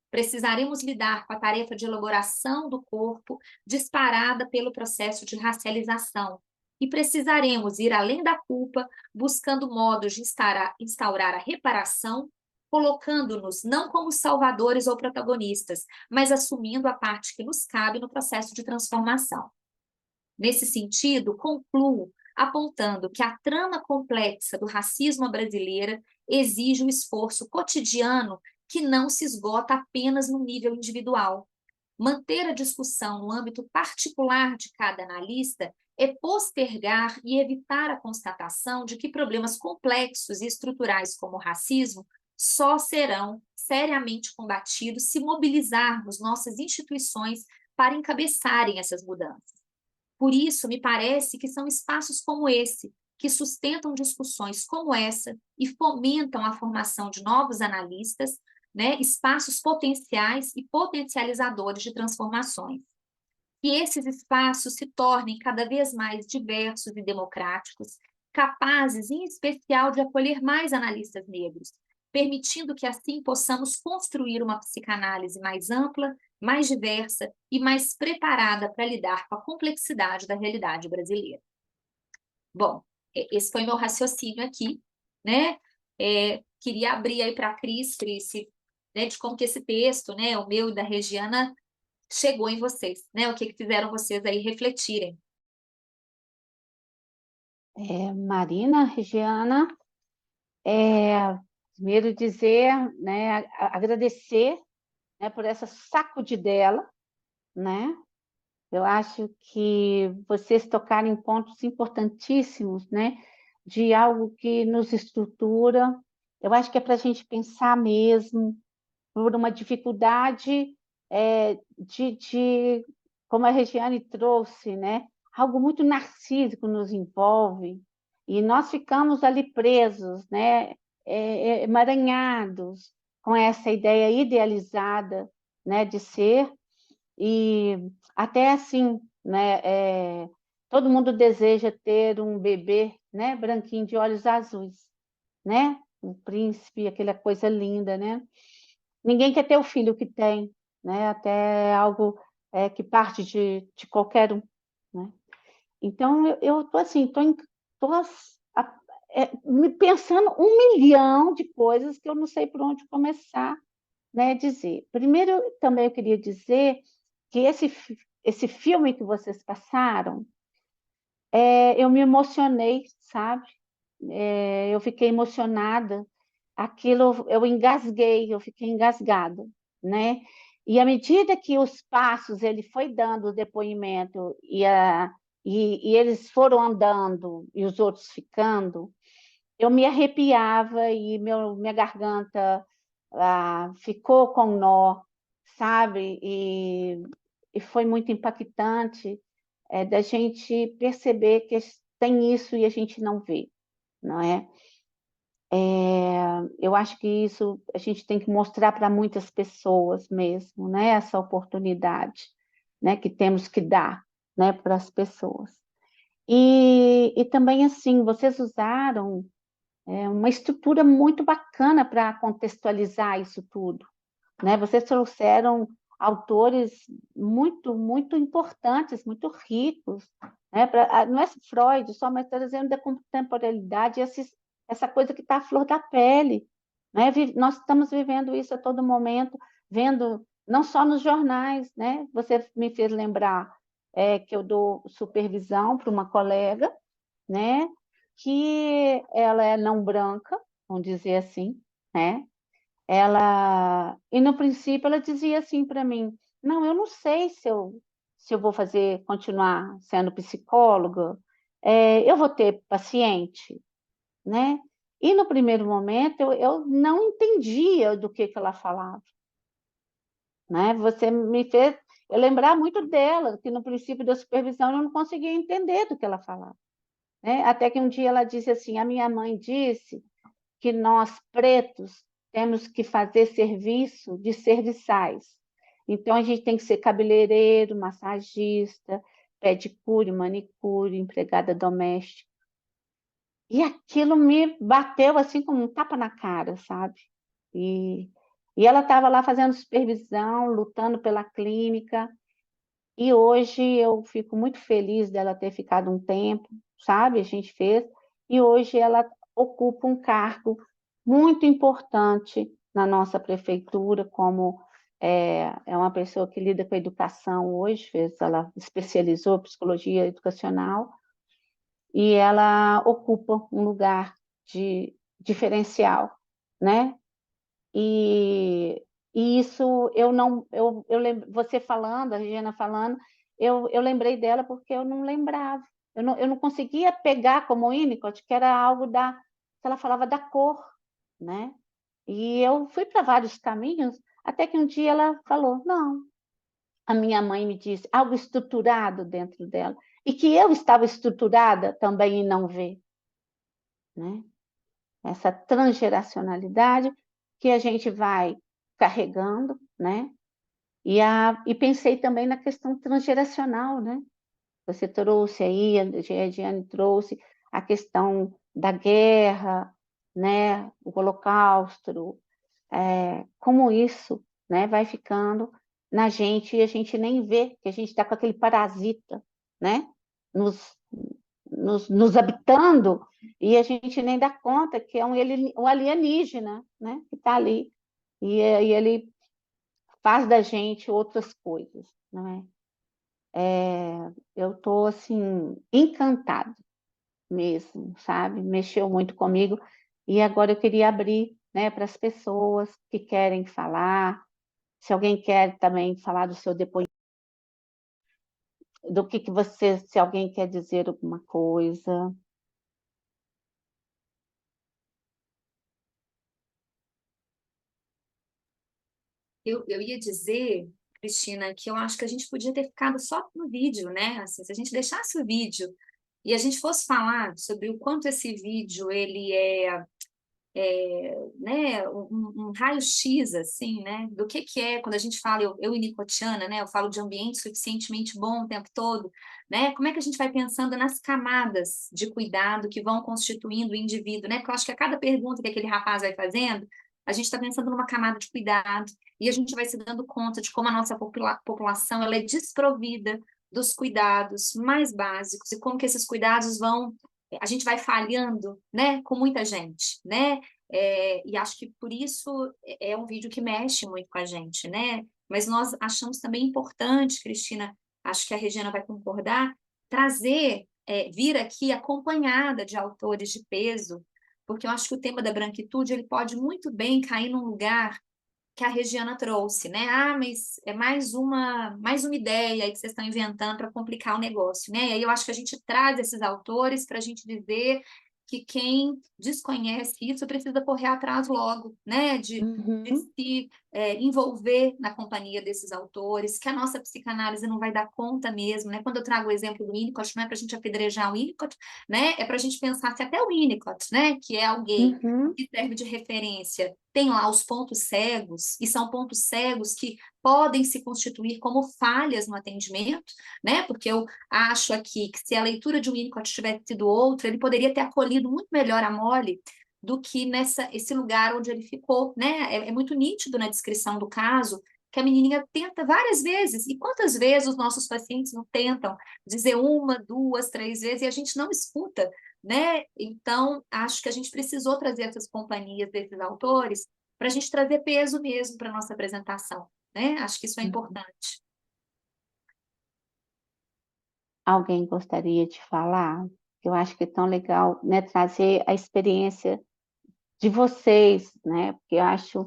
Precisaremos lidar com a tarefa de elaboração do corpo disparada pelo processo de racialização, e precisaremos ir além da culpa, buscando modos de instaurar a reparação, colocando-nos não como salvadores ou protagonistas, mas assumindo a parte que nos cabe no processo de transformação. Nesse sentido, concluo apontando que a trama complexa do racismo à brasileira exige um esforço cotidiano que não se esgota apenas no nível individual. Manter a discussão no âmbito particular de cada analista é postergar e evitar a constatação de que problemas complexos e estruturais como o racismo só serão seriamente combatidos se mobilizarmos nossas instituições para encabeçarem essas mudanças. Por isso, me parece que são espaços como esse que sustentam discussões como essa e fomentam a formação de novos analistas, né, espaços potenciais e potencializadores de transformações. Que esses espaços se tornem cada vez mais diversos e democráticos, capazes, em especial, de acolher mais analistas negros, permitindo que assim possamos construir uma psicanálise mais ampla, mais diversa e mais preparada para lidar com a complexidade da realidade brasileira. Bom, esse foi meu raciocínio aqui, né? Queria abrir aí para a Cris, né, de como que esse texto, né, o meu e da Regiana, chegou em vocês, né? O que fizeram vocês aí refletirem. Marina, Regiana, primeiro dizer, né, agradecer, né, por essa sacudidela, né? Eu acho que vocês tocaram em pontos importantíssimos, né, de algo que nos estrutura. Eu acho que é para a gente pensar mesmo, por uma dificuldade como a Regiane trouxe, né? Algo muito narcísico nos envolve, e nós ficamos ali presos, né? Emaranhados com essa ideia idealizada, né, de ser, e até assim, né, todo mundo deseja ter um bebê, né, branquinho de olhos azuis, né? Um príncipe, aquela coisa linda, né? Ninguém quer ter o filho que tem, né? Até algo que parte de qualquer um, né? Então, eu tô assim, tô me pensando 1 milhão de coisas que eu não sei por onde começar, né, a dizer. Primeiro, também eu queria dizer que esse filme que vocês passaram, eu me emocionei, sabe? Eu fiquei emocionada, aquilo, eu engasguei, eu fiquei engasgada, né? E à medida que os passos, ele foi dando o depoimento e eles foram andando e os outros ficando, eu me arrepiava e minha garganta ficou com nó, sabe? E foi muito impactante da gente perceber que tem isso e a gente não vê, não é? Eu acho que isso a gente tem que mostrar para muitas pessoas mesmo, né? Essa oportunidade, né? Que temos que dar, né? Para as pessoas. E também, assim, vocês usaram uma estrutura muito bacana para contextualizar isso tudo, né? Vocês trouxeram autores muito, muito importantes, muito ricos, né? Não é Freud só, mas trazendo da contemporaneidade essa coisa que está à flor da pele, né? Nós estamos vivendo isso a todo momento, vendo não só nos jornais, né? Você me fez lembrar que eu dou supervisão para uma colega, né? Que ela é não branca, vamos dizer assim, né? E no princípio ela dizia assim para mim, não, eu não sei se eu vou continuar sendo psicóloga, eu vou ter paciente, né? E no primeiro momento eu não entendia do que ela falava, né? Você me fez eu lembrar muito dela, que no princípio da supervisão eu não conseguia entender do que ela falava, né? Até que um dia ela disse assim, a minha mãe disse que nós, pretos, temos que fazer serviço de serviçais. Então, a gente tem que ser cabeleireiro, massagista, pedicure, manicure, empregada doméstica. E aquilo me bateu assim como um tapa na cara, sabe? E, e ela estava lá fazendo supervisão, lutando pela clínica, e hoje eu fico muito feliz dela ter ficado um tempo, sabe? A gente fez, e hoje ela ocupa um cargo muito importante na nossa prefeitura, como é uma pessoa que lida com a educação hoje, ela especializou em psicologia educacional, e ela ocupa um lugar de diferencial, né? E isso eu não, eu lembro, você falando, a Regina falando, eu lembrei dela porque eu não lembrava, eu não conseguia pegar como Winnicott, que era algo que ela falava da cor, né? E eu fui para vários caminhos, até que um dia ela falou, não, a minha mãe me disse, algo estruturado dentro dela, e que eu estava estruturada também em não ver, né? Essa transgeracionalidade que a gente vai carregando, né? E pensei também na questão transgeracional, né? Você trouxe aí, a Giane trouxe a questão da guerra, né? O Holocausto, como isso, né? Vai ficando na gente e a gente nem vê que a gente está com aquele parasita, né? Nos, nos habitando, e a gente nem dá conta que é um alienígena, né? Que está ali. E ele faz da gente outras coisas, não é? Eu estou, assim, encantada mesmo, sabe? Mexeu muito comigo, e agora eu queria abrir, né, para as pessoas que querem falar, se alguém quer também falar do seu depoimento, do que você, se alguém quer dizer alguma coisa. Eu ia dizer, Cristina, que eu acho que a gente podia ter ficado só no vídeo, né? Assim, se a gente deixasse o vídeo e a gente fosse falar sobre o quanto esse vídeo ele né, um raio-x, assim, né, do que é, quando a gente fala, eu inicotiana, né, eu falo de ambiente suficientemente bom o tempo todo, né, como é que a gente vai pensando nas camadas de cuidado que vão constituindo o indivíduo, né, porque eu acho que a cada pergunta que aquele rapaz vai fazendo, a gente está pensando numa camada de cuidado, e a gente vai se dando conta de como a nossa população, ela é desprovida dos cuidados mais básicos, e como que esses cuidados vão a gente vai falhando, né, com muita gente, né? E acho que por isso é um vídeo que mexe muito com a gente, né? Mas nós achamos também importante, Cristina, acho que a Regina vai concordar, trazer, vir aqui acompanhada de autores de peso, porque eu acho que o tema da branquitude ele pode muito bem cair num lugar que a Regiana trouxe, né? Ah, mas é mais uma ideia aí que vocês estão inventando para complicar o negócio, né? E aí eu acho que a gente traz esses autores para a gente dizer que quem desconhece isso precisa correr atrás logo, né? De Uhum. se envolver na companhia desses autores, que a nossa psicanálise não vai dar conta mesmo, né? Quando eu trago o exemplo do Winnicott, não é para a gente apedrejar o Winnicott, né? É para a gente pensar que até o Winnicott, né? Que é alguém Uhum. que serve de referência tem lá os pontos cegos, e são pontos cegos que podem se constituir como falhas no atendimento, né? Porque eu acho aqui que se a leitura de Winnicott tivesse sido outra, ele poderia ter acolhido muito melhor a Molly do que esse lugar onde ele ficou, né? É muito nítido na descrição do caso que a menininha tenta várias vezes. E quantas vezes os nossos pacientes não tentam dizer uma, duas, três vezes e a gente não escuta, né? Então, acho que a gente precisou trazer essas companhias desses autores para a gente trazer peso mesmo para a nossa apresentação, né? Acho que isso é importante. Alguém gostaria de falar? Eu acho que é tão legal, né, trazer a experiência de vocês, né? Porque eu acho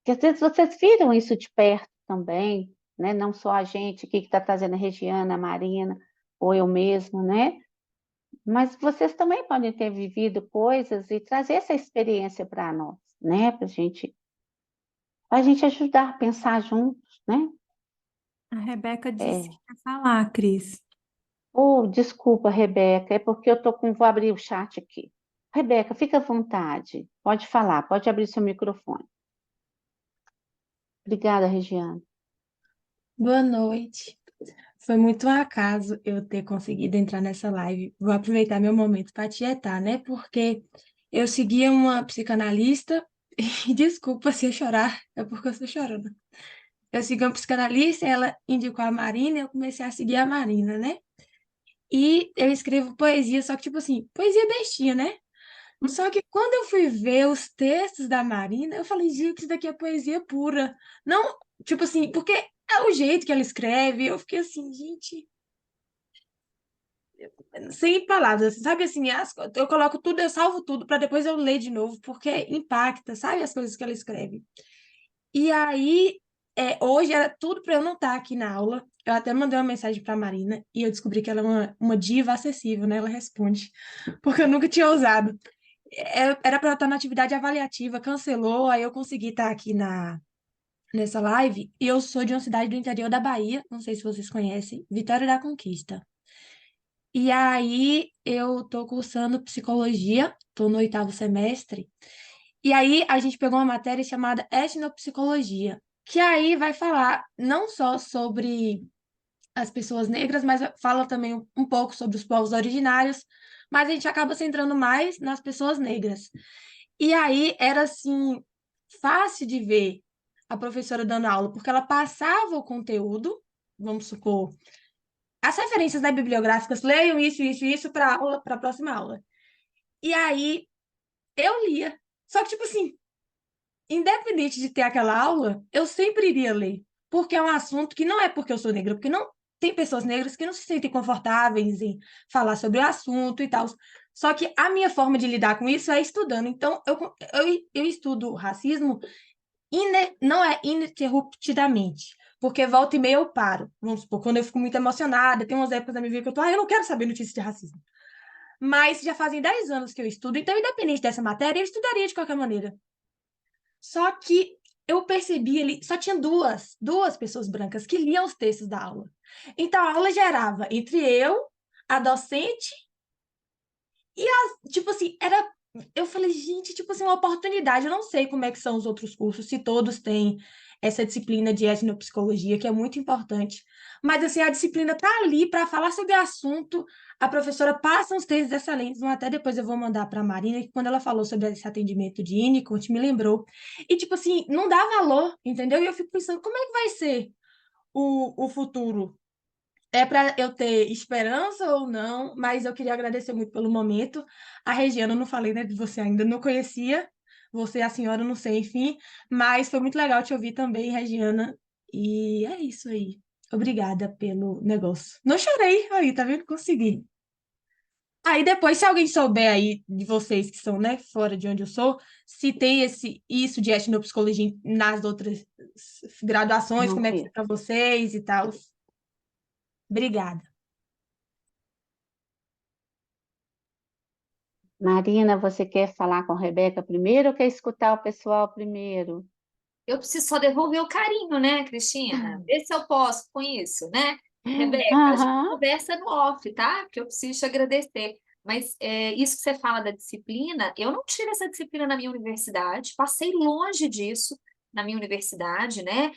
que às vezes vocês viram isso de perto também, né? Não só a gente aqui que está trazendo a Regiana, a Marina, ou eu mesmo, né? Mas vocês também podem ter vivido coisas e trazer essa experiência para nós, né? Para a gente ajudar a pensar juntos, né? A Rebeca disse É. que quer falar, Cris. Oh, desculpa, Rebeca, é porque vou abrir o chat aqui. Rebeca, fica à vontade. Pode falar, pode abrir seu microfone. Obrigada, Regiane. Boa noite. Foi muito um acaso eu ter conseguido entrar nessa live. Vou aproveitar meu momento para tietar, né? Porque eu seguia uma psicanalista, e desculpa se eu chorar, é porque eu estou chorando. Eu segui uma psicanalista, ela indicou a Marina, e eu comecei a seguir a Marina, né? E eu escrevo poesia, só que, tipo assim, poesia bestinha, né? Só que quando eu fui ver os textos da Marina, eu falei, gente, isso daqui é poesia pura. Não, tipo assim, porque é o jeito que ela escreve. Eu fiquei assim, gente, sem palavras, sabe assim, eu coloco tudo, eu salvo tudo para depois eu ler de novo, porque impacta, sabe, as coisas que ela escreve. E aí, hoje era tudo para eu não estar aqui na aula. Eu até mandei uma mensagem para a Marina e eu descobri que ela é uma diva acessível, né? Ela responde, porque eu nunca tinha usado. Era para eu estar na atividade avaliativa, cancelou, aí eu consegui estar aqui nessa live. E eu sou de uma cidade do interior da Bahia, não sei se vocês conhecem, Vitória da Conquista. E aí eu tô cursando psicologia, tô no 8º semestre. E aí a gente pegou uma matéria chamada etnopsicologia, que aí vai falar não só sobre as pessoas negras, mas fala também um pouco sobre os povos originários, mas a gente acaba centrando mais nas pessoas negras. E aí era assim fácil de ver a professora dando aula, porque ela passava o conteúdo, vamos supor, as referências, né, bibliográficas, leiam isso, isso, isso para aula, para a próxima aula. E aí eu lia. Só que tipo assim, independente de ter aquela aula, eu sempre iria ler, porque é um assunto que não é porque eu sou negra, porque não tem pessoas negras que não se sentem confortáveis em falar sobre o assunto e tal. Só que a minha forma de lidar com isso é estudando. Então, eu estudo racismo não é ininterruptidamente, porque volta e meia eu paro. Vamos supor, quando eu fico muito emocionada, tem umas épocas da minha vida que eu não quero saber notícias de racismo. Mas já fazem 10 anos que eu estudo, então, independente dessa matéria, eu estudaria de qualquer maneira. Só que eu percebi ali, só tinha duas pessoas brancas que liam os textos da aula. Então, a aula gerava entre eu, a docente, tipo assim, eu falei, gente, tipo assim, uma oportunidade. Eu não sei como é que são os outros cursos, se todos têm essa disciplina de etnopsicologia, que é muito importante. Mas, assim, a disciplina tá ali para falar sobre o assunto. A professora passa uns textos excelentes, até depois eu vou mandar para a Marina, que quando ela falou sobre esse atendimento de Winnicott, me lembrou. E, tipo assim, não dá valor, entendeu? E eu fico pensando, como é que vai ser o futuro? É para eu ter esperança ou não, mas eu queria agradecer muito pelo momento. A Regiana, eu não falei, né, de você ainda, não conhecia. Você, a senhora, não sei, enfim. Mas foi muito legal te ouvir também, Regiana. E é isso aí. Obrigada pelo negócio. Não chorei aí, tá vendo? Consegui. Aí depois, se alguém souber aí de vocês que são, né, fora de onde eu sou, se tem isso de etnopsicologia nas outras graduações, Não como é que vi. foi para vocês e tal. Obrigada. Marina, você quer falar com a Rebeca primeiro ou quer escutar o pessoal primeiro? Eu preciso só devolver o carinho, né, Cristina? Ver se eu posso com isso, né? Rebeca, a gente Aham. conversa no off, tá? Porque eu preciso te agradecer. Mas isso que você fala da disciplina, eu não tive essa disciplina na minha universidade, passei longe disso na minha universidade, né?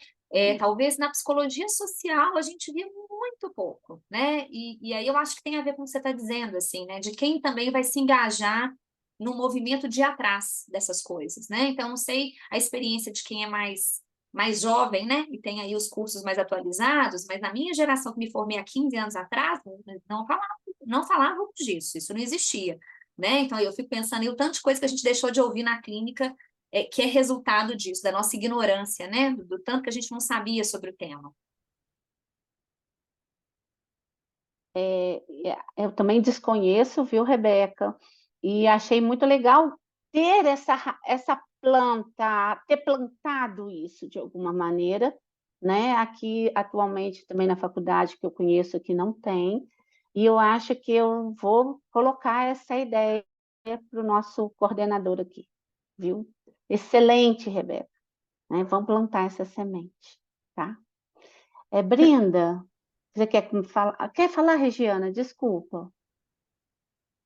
Talvez na psicologia social a gente via muito pouco, né? E aí eu acho que tem a ver com o que você está dizendo, assim, né? De quem também vai se engajar no movimento de ir atrás dessas coisas, né? Então, não sei a experiência de quem é mais jovem, né? E tem aí os cursos mais atualizados, mas na minha geração, que me formei há 15 anos atrás, não falávamos disso, isso não existia, né? Então, eu fico pensando em o tanto de coisa que a gente deixou de ouvir na clínica, que é resultado disso, da nossa ignorância, né? Do tanto que a gente não sabia sobre o tema. Eu também desconheço, viu, Rebeca? E achei muito legal ter essa planta, ter plantado isso de alguma maneira, né? Aqui, atualmente, também na faculdade que eu conheço aqui não tem, e eu acho que eu vou colocar essa ideia para o nosso coordenador aqui, viu? Excelente, Rebeca, né? Vamos plantar essa semente, tá? Brinda, você quer falar, Regiana? Desculpa.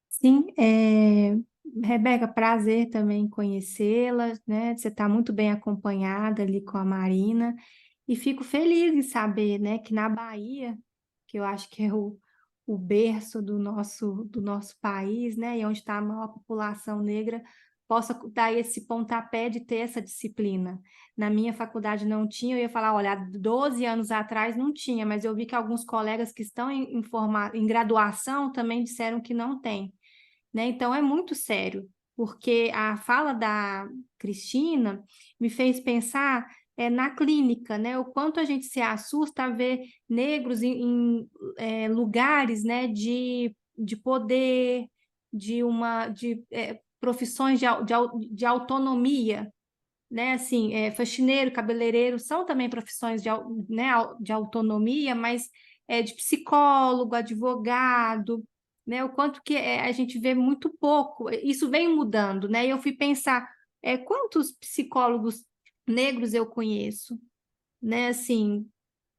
Sim, Rebeca, prazer também conhecê-la, né? Você está muito bem acompanhada ali com a Marina, e fico feliz em saber, né, que na Bahia, que eu acho que é o berço do nosso país, né, e onde está a maior população negra, possa dar esse pontapé de ter essa disciplina. Na minha faculdade não tinha, eu ia falar, olha, há 12 anos atrás não tinha, mas eu vi que alguns colegas que estão em graduação também disseram que não tem, né? Então é muito sério, porque a fala da Cristina me fez pensar na clínica, né? O quanto a gente se assusta a ver negros em lugares, né, de poder, de profissões de autonomia, né? Assim, faxineiro, cabeleireiro são também profissões né, de autonomia, mas de psicólogo, advogado, né? O quanto que a gente vê muito pouco. Isso vem mudando, né? E eu fui pensar, quantos psicólogos negros eu conheço, né? Assim,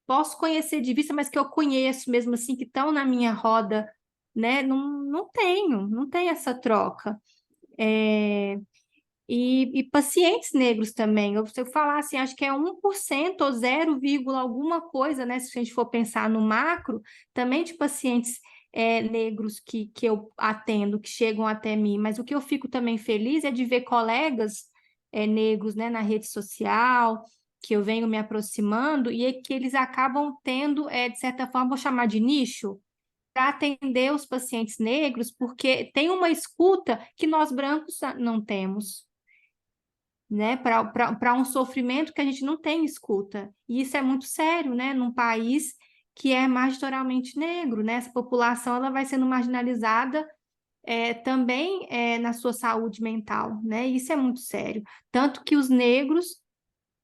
posso conhecer de vista, mas que eu conheço mesmo assim, que estão na minha roda, né? Não tenho essa troca. É, e pacientes negros também. Se eu falar assim, acho que é 1% ou 0, alguma coisa, né? Se a gente for pensar no macro, também de pacientes negros que eu atendo, que chegam até mim. Mas o que eu fico também feliz é de ver colegas negros, né, na rede social, que eu venho me aproximando, e é que eles acabam tendo, de certa forma, vou chamar de nicho, para atender os pacientes negros, porque tem uma escuta que nós brancos não temos, né, para um sofrimento que a gente não tem escuta. E isso é muito sério, né, num país que é majoritariamente negro, né? Essa população ela vai sendo marginalizada também na sua saúde mental, né? Isso é muito sério. Tanto que os negros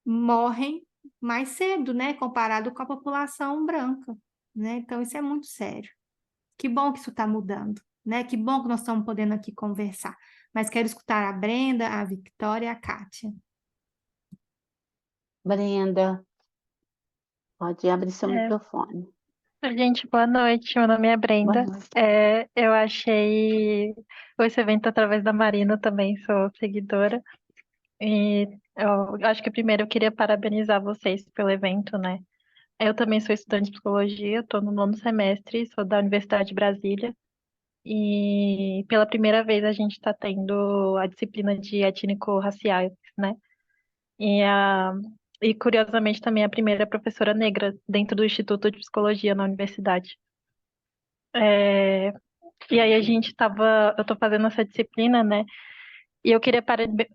morrem mais cedo, né, comparado com a população branca, né? Então isso é muito sério. Que bom que isso está mudando, né? Que bom que nós estamos podendo aqui conversar. Mas quero escutar a Brenda, a Victória e a Kátia. Brenda, pode abrir seu É, microfone. gente, boa noite. Meu nome é Boa Brenda. noite. Eu achei esse evento através da Marina, também sou seguidora. E eu acho que primeiro eu queria parabenizar vocês pelo evento, né? Eu também sou estudante de psicologia, estou no 9º semestre, sou da Universidade de Brasília. E pela primeira vez a gente está tendo a disciplina de étnico-raciais, né? E, a, e curiosamente também a primeira professora negra dentro do Instituto de Psicologia na universidade. É, e aí eu tô fazendo essa disciplina, né? E eu queria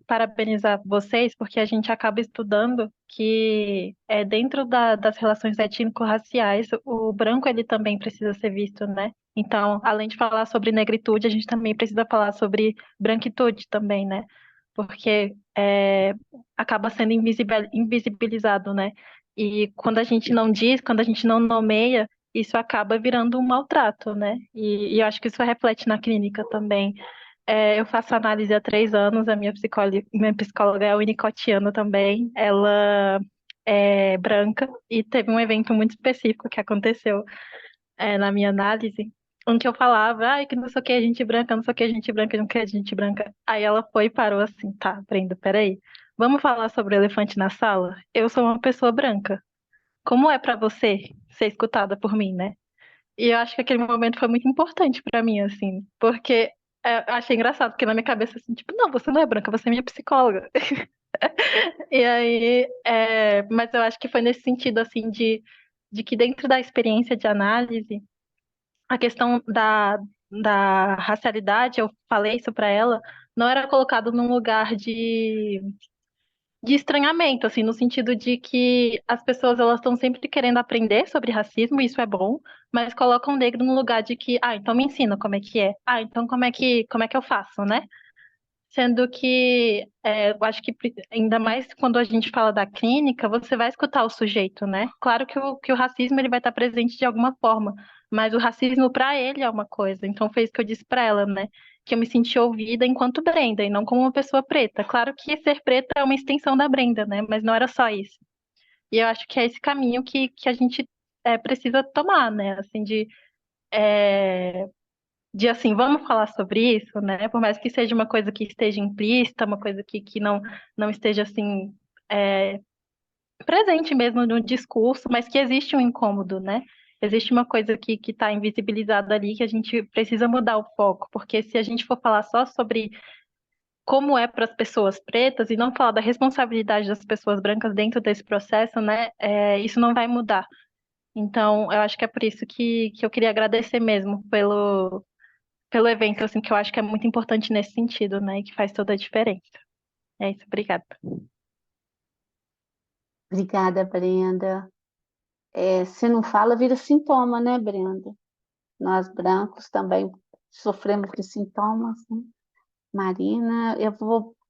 parabenizar vocês, porque a gente acaba estudando que dentro das relações étnico-raciais, o branco ele também precisa ser visto, né? Então, além de falar sobre negritude, a gente também precisa falar sobre branquitude também, né? Porque acaba sendo invisibilizado, né? E quando a gente não diz, quando a gente não nomeia, isso acaba virando um maltrato, né? E eu acho que isso reflete na clínica também. Eu faço análise há 3 anos, a minha psicóloga é unicotiana também, ela é branca e teve um evento muito específico que aconteceu na minha análise, em que eu falava, ai, que não sei o que é gente branca, não sei o que é gente branca, não sei o que é gente branca. Aí ela foi e parou assim, tá, Brenda, peraí, vamos falar sobre o elefante na sala? Eu sou uma pessoa branca. Como é pra você ser escutada por mim, né? E eu acho que aquele momento foi muito importante pra mim, assim, porque eu achei engraçado, porque na minha cabeça, assim, tipo, não, você não é branca, você é minha psicóloga. E aí, mas eu acho que foi nesse sentido, assim, de que dentro da experiência de análise, a questão da racialidade, eu falei isso pra ela, não era colocado num lugar de estranhamento, assim, no sentido de que as pessoas elas estão sempre querendo aprender sobre racismo, e isso é bom, mas colocam o negro no lugar de que, então me ensina como é que é. Então como é que eu faço, né? Sendo que eu acho que ainda mais quando a gente fala da clínica, você vai escutar o sujeito, né? Claro que o racismo ele vai estar presente de alguma forma, mas o racismo para ele é uma coisa. Então foi isso que eu disse para ela, né? Que eu me senti ouvida enquanto Brenda e não como uma pessoa preta. Claro que ser preta é uma extensão da Brenda, né? Mas não era só isso. E eu acho que é esse caminho que a gente precisa tomar, né? Assim, de assim, vamos falar sobre isso, né? Por mais que seja uma coisa que esteja implícita, uma coisa que não esteja assim é, presente mesmo no discurso, mas que existe um incômodo, né? Existe uma coisa que está invisibilizada ali que a gente precisa mudar o foco, porque se a gente for falar só sobre como é para as pessoas pretas e não falar da responsabilidade das pessoas brancas dentro desse processo, né? Isso não vai mudar. Então, eu acho que é por isso que eu queria agradecer mesmo pelo evento, assim, que eu acho que é muito importante nesse sentido, né? E que faz toda a diferença. É isso, obrigada. Obrigada, Brenda. Se não fala, vira sintoma, né, Brenda? Nós brancos também sofremos de sintomas, né? Marina,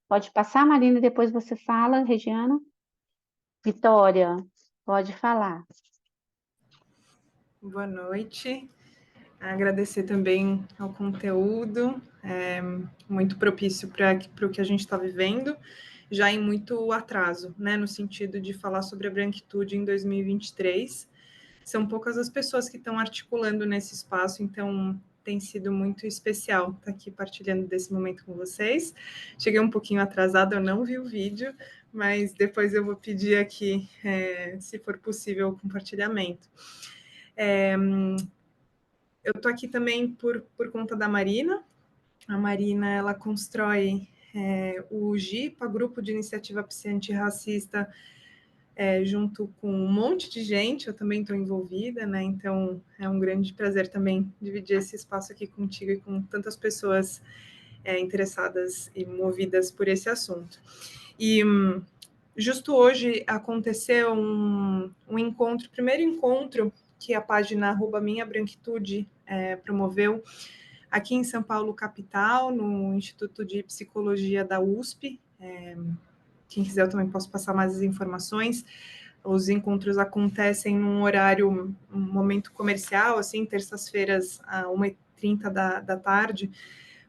pode passar, Marina, e depois você fala, Regiana. Vitória, pode falar. Boa noite. Agradecer também ao conteúdo, muito propício para o que a gente está vivendo, já em muito atraso, né, no sentido de falar sobre a branquitude em 2023. São poucas as pessoas que estão articulando nesse espaço, então tem sido muito especial estar aqui partilhando desse momento com vocês. Cheguei um pouquinho atrasada, eu não vi o vídeo, mas depois eu vou pedir aqui, se for possível, o compartilhamento. Eu estou aqui também por conta da Marina. A Marina, ela constrói o GIPA, Grupo de Iniciativa Antirracista, junto com um monte de gente, eu também estou envolvida, né? Então é um grande prazer também dividir esse espaço aqui contigo e com tantas pessoas interessadas e movidas por esse assunto. E justo hoje aconteceu um encontro, primeiro encontro que a página @minhabranquitude promoveu aqui em São Paulo, capital, no Instituto de Psicologia da USP. Quem quiser, eu também posso passar mais informações. Os encontros acontecem num horário, um momento comercial, assim, terças-feiras, às 1h30 da tarde.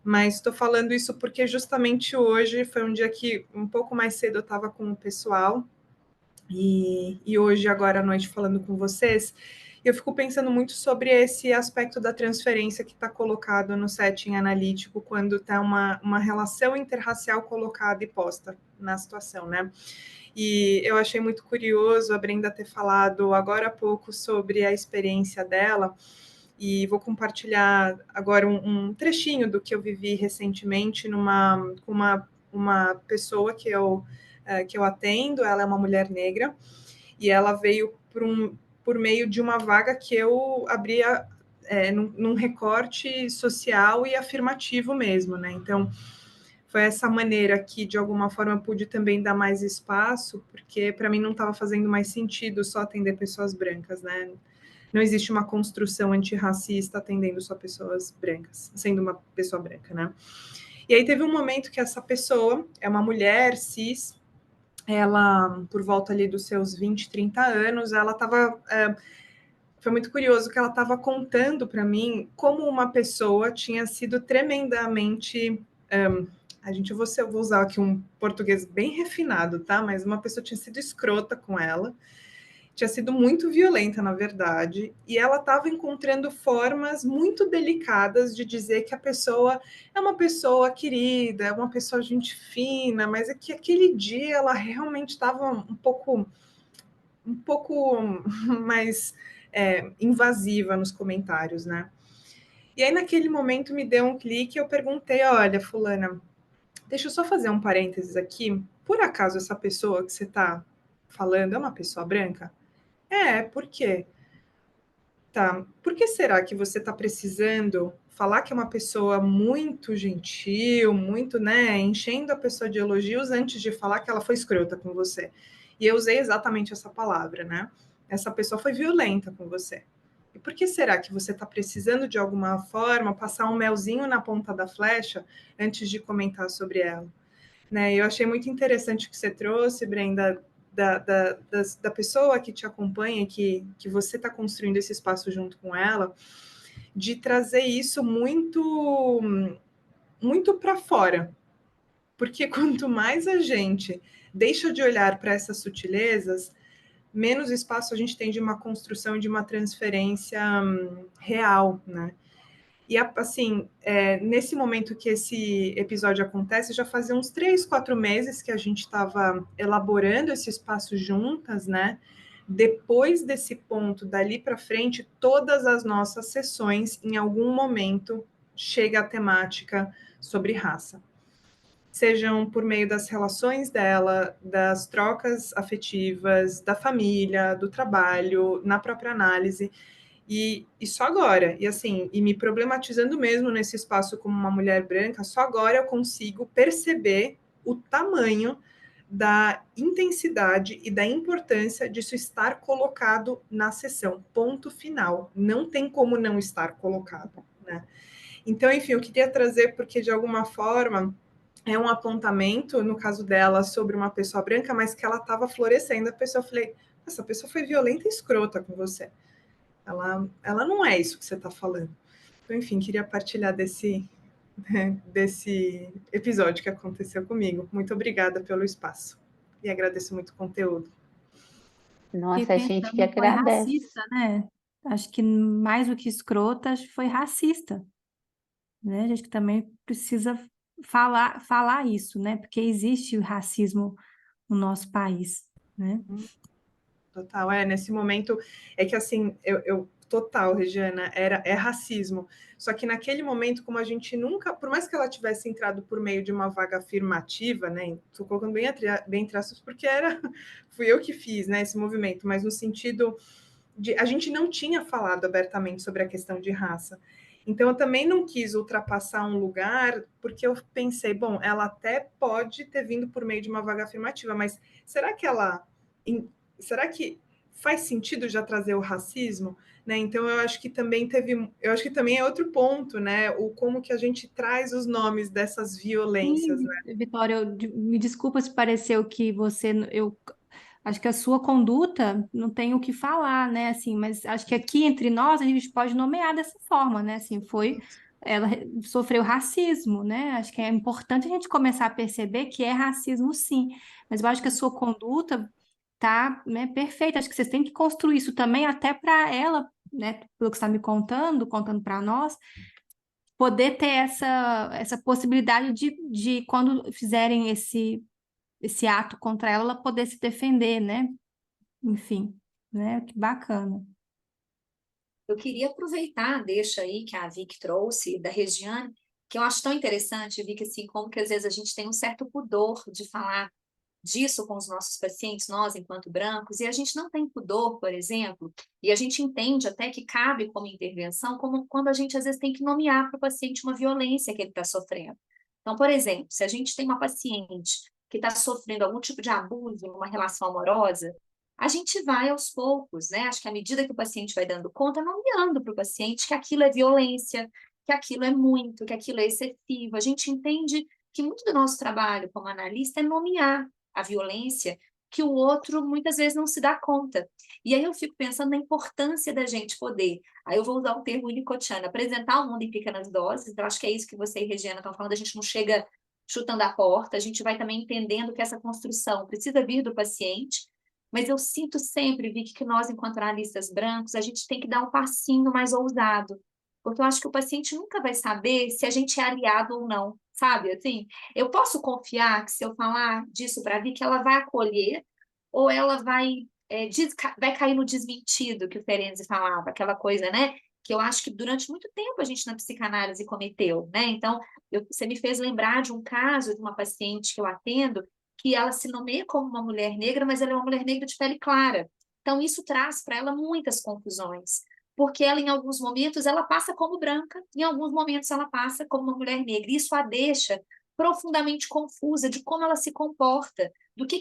Mas estou falando isso porque justamente hoje foi um dia que, um pouco mais cedo, eu estava com o pessoal E hoje, agora à noite, falando com vocês, eu fico pensando muito sobre esse aspecto da transferência que está colocado no setting analítico quando está uma relação interracial colocada e posta na situação, né? E eu achei muito curioso a Brenda ter falado agora há pouco sobre a experiência dela, e vou compartilhar agora um trechinho do que eu vivi recentemente com uma pessoa que eu atendo. Ela é uma mulher negra, e ela veio por meio de uma vaga que eu abria num recorte social e afirmativo mesmo, né? Então, foi essa maneira que, de alguma forma, eu pude também dar mais espaço, porque para mim não estava fazendo mais sentido só atender pessoas brancas, né? Não existe uma construção antirracista atendendo só pessoas brancas, sendo uma pessoa branca, né? E aí teve um momento que essa pessoa é uma mulher cis, ela, por volta ali dos seus 20, 30 anos, ela estava... foi muito curioso que ela estava contando para mim como uma pessoa tinha sido tremendamente... eu vou usar aqui um português bem refinado, tá? Mas uma pessoa tinha sido escrota com ela, tinha sido muito violenta, na verdade, e ela estava encontrando formas muito delicadas de dizer que a pessoa é uma pessoa querida, é uma pessoa gente fina, mas é que aquele dia ela realmente estava um pouco mais invasiva nos comentários, né? E aí, naquele momento, me deu um clique e eu perguntei, olha, fulana, deixa eu só fazer um parênteses aqui, por acaso essa pessoa que você está falando é uma pessoa branca? Por quê? Tá. Por que será que você está precisando falar que é uma pessoa muito gentil, muito, né, enchendo a pessoa de elogios antes de falar que ela foi escrota com você? E eu usei exatamente essa palavra, né? Essa pessoa foi violenta com você. E por que será que você está precisando, de alguma forma, passar um melzinho na ponta da flecha antes de comentar sobre ela? Né? Eu achei muito interessante o que você trouxe, Brenda, da pessoa que te acompanha, que você está construindo esse espaço junto com ela, de trazer isso muito, muito para fora. Porque quanto mais a gente deixa de olhar para essas sutilezas, menos espaço a gente tem de uma construção, de uma transferência real, né? E, assim, nesse momento que esse episódio acontece, já fazia uns 3, 4 meses que a gente estava elaborando esse espaço juntas, né? Depois desse ponto, dali para frente, todas as nossas sessões, em algum momento, chega a temática sobre raça. Sejam por meio das relações dela, das trocas afetivas, da família, do trabalho, na própria análise. E só agora, e assim, e me problematizando mesmo nesse espaço como uma mulher branca, só agora eu consigo perceber o tamanho da intensidade e da importância disso estar colocado na sessão, ponto final. Não tem como não estar colocado, né? Então, enfim, eu queria trazer, porque de alguma forma é um apontamento, no caso dela, sobre uma pessoa branca, mas que ela estava florescendo. A pessoa, eu falei, essa pessoa foi violenta e escrota com você. Ela não é isso que você está falando. Então, enfim, queria partilhar desse episódio que aconteceu comigo. Muito obrigada pelo espaço. E agradeço muito o conteúdo. Fiquei Nossa, a gente que pensando, foi agradece. racista, né? Acho que mais do que escrota, acho que foi racista, né? A gente também precisa falar isso, né? Porque existe o racismo no nosso país, né? Total, nesse momento, é que assim, total, Regiana, é racismo. Só que naquele momento, como a gente nunca, por mais que ela tivesse entrado por meio de uma vaga afirmativa, né? Estou colocando bem entre aspas, porque fui eu que fiz, né, esse movimento, mas no sentido de a gente não tinha falado abertamente sobre a questão de raça. Então, eu também não quis ultrapassar um lugar, porque eu pensei, bom, ela até pode ter vindo por meio de uma vaga afirmativa, mas será que será que faz sentido já trazer o racismo? Né? Então, eu acho que também é outro ponto, né? O como que a gente traz os nomes dessas violências, Sim, né? Vitória, me desculpa se pareceu que eu acho que a sua conduta não tem o que falar, né? Assim, mas acho que aqui entre nós a gente pode nomear dessa forma, né? Assim, ela sofreu racismo, né? Acho que é importante a gente começar a perceber que é racismo, sim. Mas eu acho que a sua conduta tá, né, perfeito. Acho que vocês têm que construir isso também até para ela, né, pelo que você está me contando para nós, poder ter essa possibilidade de quando fizerem esse ato contra ela, ela poder se defender, né? Enfim, né? Que bacana. Eu queria aproveitar, deixa aí que a Vicky trouxe da Regiane, que eu acho tão interessante, Vicky, assim, como que às vezes a gente tem um certo pudor de falar disso com os nossos pacientes, nós enquanto brancos, e a gente não tem pudor, por exemplo, e a gente entende até que cabe como intervenção, como quando a gente às vezes tem que nomear para o paciente uma violência que ele está sofrendo. Então, por exemplo, se a gente tem uma paciente que está sofrendo algum tipo de abuso em uma relação amorosa, a gente vai aos poucos, né? Acho que à medida que o paciente vai dando conta, nomeando para o paciente que aquilo é violência, que aquilo é muito, que aquilo é excessivo. A gente entende que muito do nosso trabalho como analista é nomear a violência que o outro muitas vezes não se dá conta. E aí eu fico pensando na importância da gente poder, aí eu vou usar o termo winnicottiano, apresentar o mundo em pequenas doses. Então acho que é isso que você e Regiana estão falando, a gente não chega chutando a porta, a gente vai também entendendo que essa construção precisa vir do paciente, mas eu sinto sempre, Vicky, que nós, enquanto analistas brancos, a gente tem que dar um passinho mais ousado, porque eu acho que o paciente nunca vai saber se a gente é aliado ou não, sabe? Assim, eu posso confiar que se eu falar disso para a Vicky, ela vai acolher ou ela vai cair no desmentido que o Ferenczi falava, aquela coisa, né? Que eu acho que durante muito tempo a gente na psicanálise cometeu, né? Então, você me fez lembrar de um caso de uma paciente que eu atendo, que ela se nomeia como uma mulher negra, mas ela é uma mulher negra de pele clara. Então, isso traz para ela muitas confusões, porque ela, em alguns momentos, ela passa como branca, em alguns momentos, ela passa como uma mulher negra. Isso a deixa profundamente confusa de como ela se comporta, do que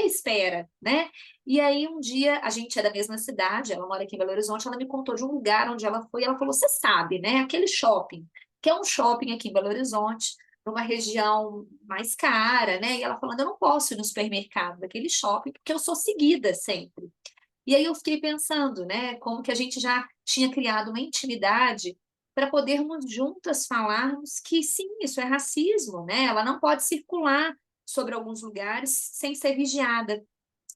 espera, né? E aí, um dia, a gente é da mesma cidade, ela mora aqui em Belo Horizonte, ela me contou de um lugar onde ela foi, ela falou, você sabe, né? Aquele shopping, que é um shopping aqui em Belo Horizonte, numa região mais cara, né? E ela falando, eu não posso ir no supermercado daquele shopping porque eu sou seguida sempre. E aí eu fiquei pensando, né, como que a gente já tinha criado uma intimidade para podermos juntas falarmos que sim, isso é racismo, né? Ela não pode circular sobre alguns lugares sem ser vigiada.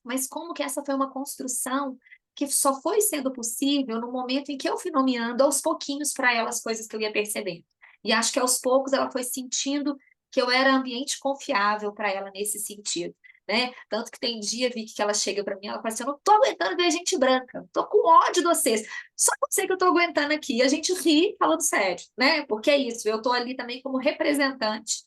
Mas como que essa foi uma construção que só foi sendo possível no momento em que eu fui nomeando aos pouquinhos para ela as coisas que eu ia percebendo. E acho que aos poucos ela foi sentindo que eu era ambiente confiável para ela nesse sentido, né? Tanto que tem dia, Vicky, que ela chega para mim, ela fala assim, eu não tô aguentando ver gente branca, tô com ódio de vocês, só você que eu tô aguentando aqui. E a gente ri falando sério, né? Porque é isso, eu tô ali também como representante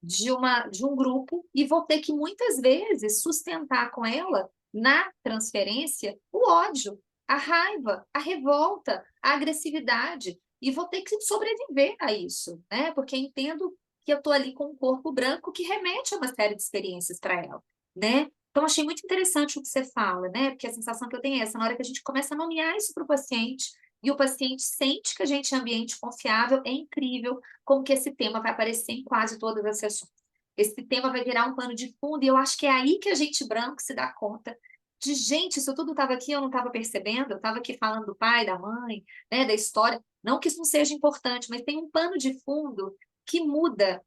de um grupo e vou ter que muitas vezes sustentar com ela na transferência o ódio, a raiva, a revolta, a agressividade e vou ter que sobreviver a isso, né? Porque entendo que eu estou ali com um corpo branco que remete a uma série de experiências para ela, né? Então achei muito interessante o que você fala, né? Porque a sensação que eu tenho é essa, na hora que a gente começa a nomear isso para o paciente e o paciente sente que a gente é um ambiente confiável, é incrível como que esse tema vai aparecer em quase todas as sessões. Esse tema vai virar um pano de fundo, e eu acho que é aí que a gente branco se dá conta de, gente, isso tudo estava aqui, eu não estava percebendo, eu estava aqui falando do pai, da mãe, né, da história. Não que isso não seja importante, mas tem um pano de fundo que muda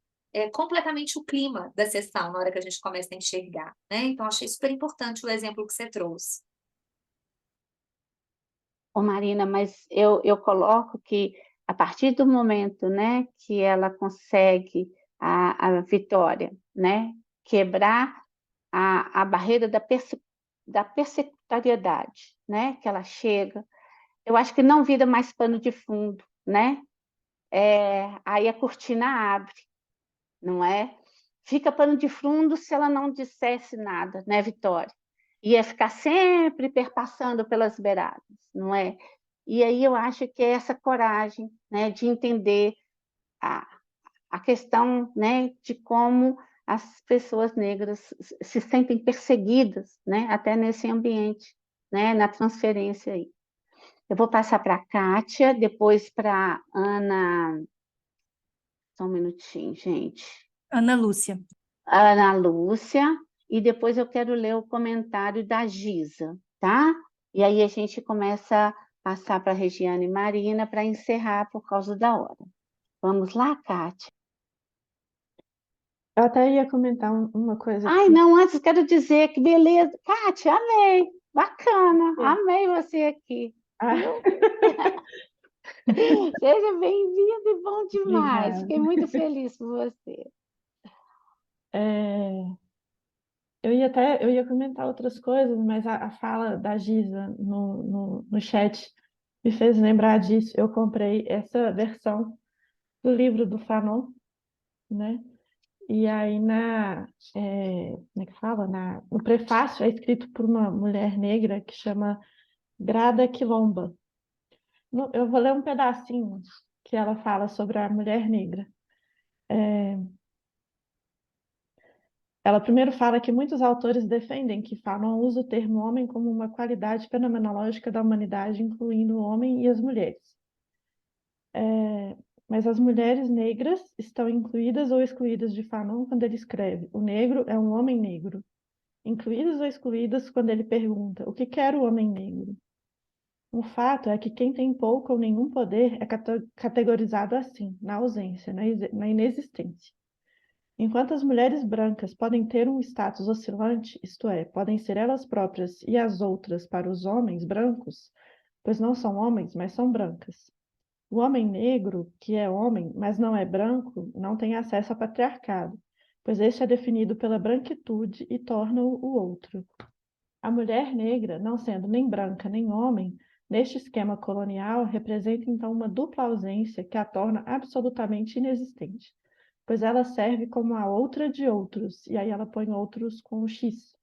completamente o clima da sessão na hora que a gente começa a enxergar, né? Então, achei super importante o exemplo que você trouxe. Ô Marina, mas eu coloco que a partir do momento, né, que ela consegue a vitória, né, quebrar a barreira da persecutoriedade, né, que ela chega, eu acho que não vira mais pano de fundo, né? Aí a cortina abre, não é? Fica pano de fundo se ela não dissesse nada, né, Vitória? Ia ficar sempre perpassando pelas beiradas, não é? E aí eu acho que é essa coragem, né, de entender a, a questão, né, de como as pessoas negras se sentem perseguidas, né, até nesse ambiente, né, na transferência aí. Eu vou passar para a Kátia, depois para a Ana. Só um minutinho, gente. Ana Lúcia. Ana Lúcia, e depois eu quero ler o comentário da Giza, tá? E aí a gente começa a passar para a Regiane e Marina para encerrar por causa da hora. Vamos lá, Kátia? Eu até ia comentar uma coisa Ai, aqui. não, antes quero dizer que beleza. Kátia, amei. Bacana, É. amei você aqui, Ah, viu? Seja bem-vindo e bom demais. obrigada. Fiquei muito feliz por você. É, eu ia comentar outras coisas, mas a fala da Giza no chat me fez lembrar disso. Eu comprei essa versão do livro do Fanon, né? E aí como é que fala? No prefácio é escrito por uma mulher negra que chama Grada Quilomba. Eu vou ler um pedacinho que ela fala sobre a mulher negra. Ela primeiro fala que muitos autores defendem que Fanon usa o termo homem como uma qualidade fenomenológica da humanidade, incluindo o homem e as mulheres. Mas as mulheres negras estão incluídas ou excluídas de Fanon quando ele escreve: o negro é um homem negro. Incluídas ou excluídas quando ele pergunta: o que quer o homem negro? O fato é que quem tem pouco ou nenhum poder é categorizado assim, na ausência, na inexistência. Enquanto as mulheres brancas podem ter um status oscilante, isto é, podem ser elas próprias e as outras para os homens brancos, pois não são homens, mas são brancas. O homem negro, que é homem, mas não é branco, não tem acesso ao patriarcado, pois este é definido pela branquitude e torna-o o outro. A mulher negra, não sendo nem branca nem homem, neste esquema colonial, representa então uma dupla ausência que a torna absolutamente inexistente, pois ela serve como a outra de outros, e aí ela põe outros com o X,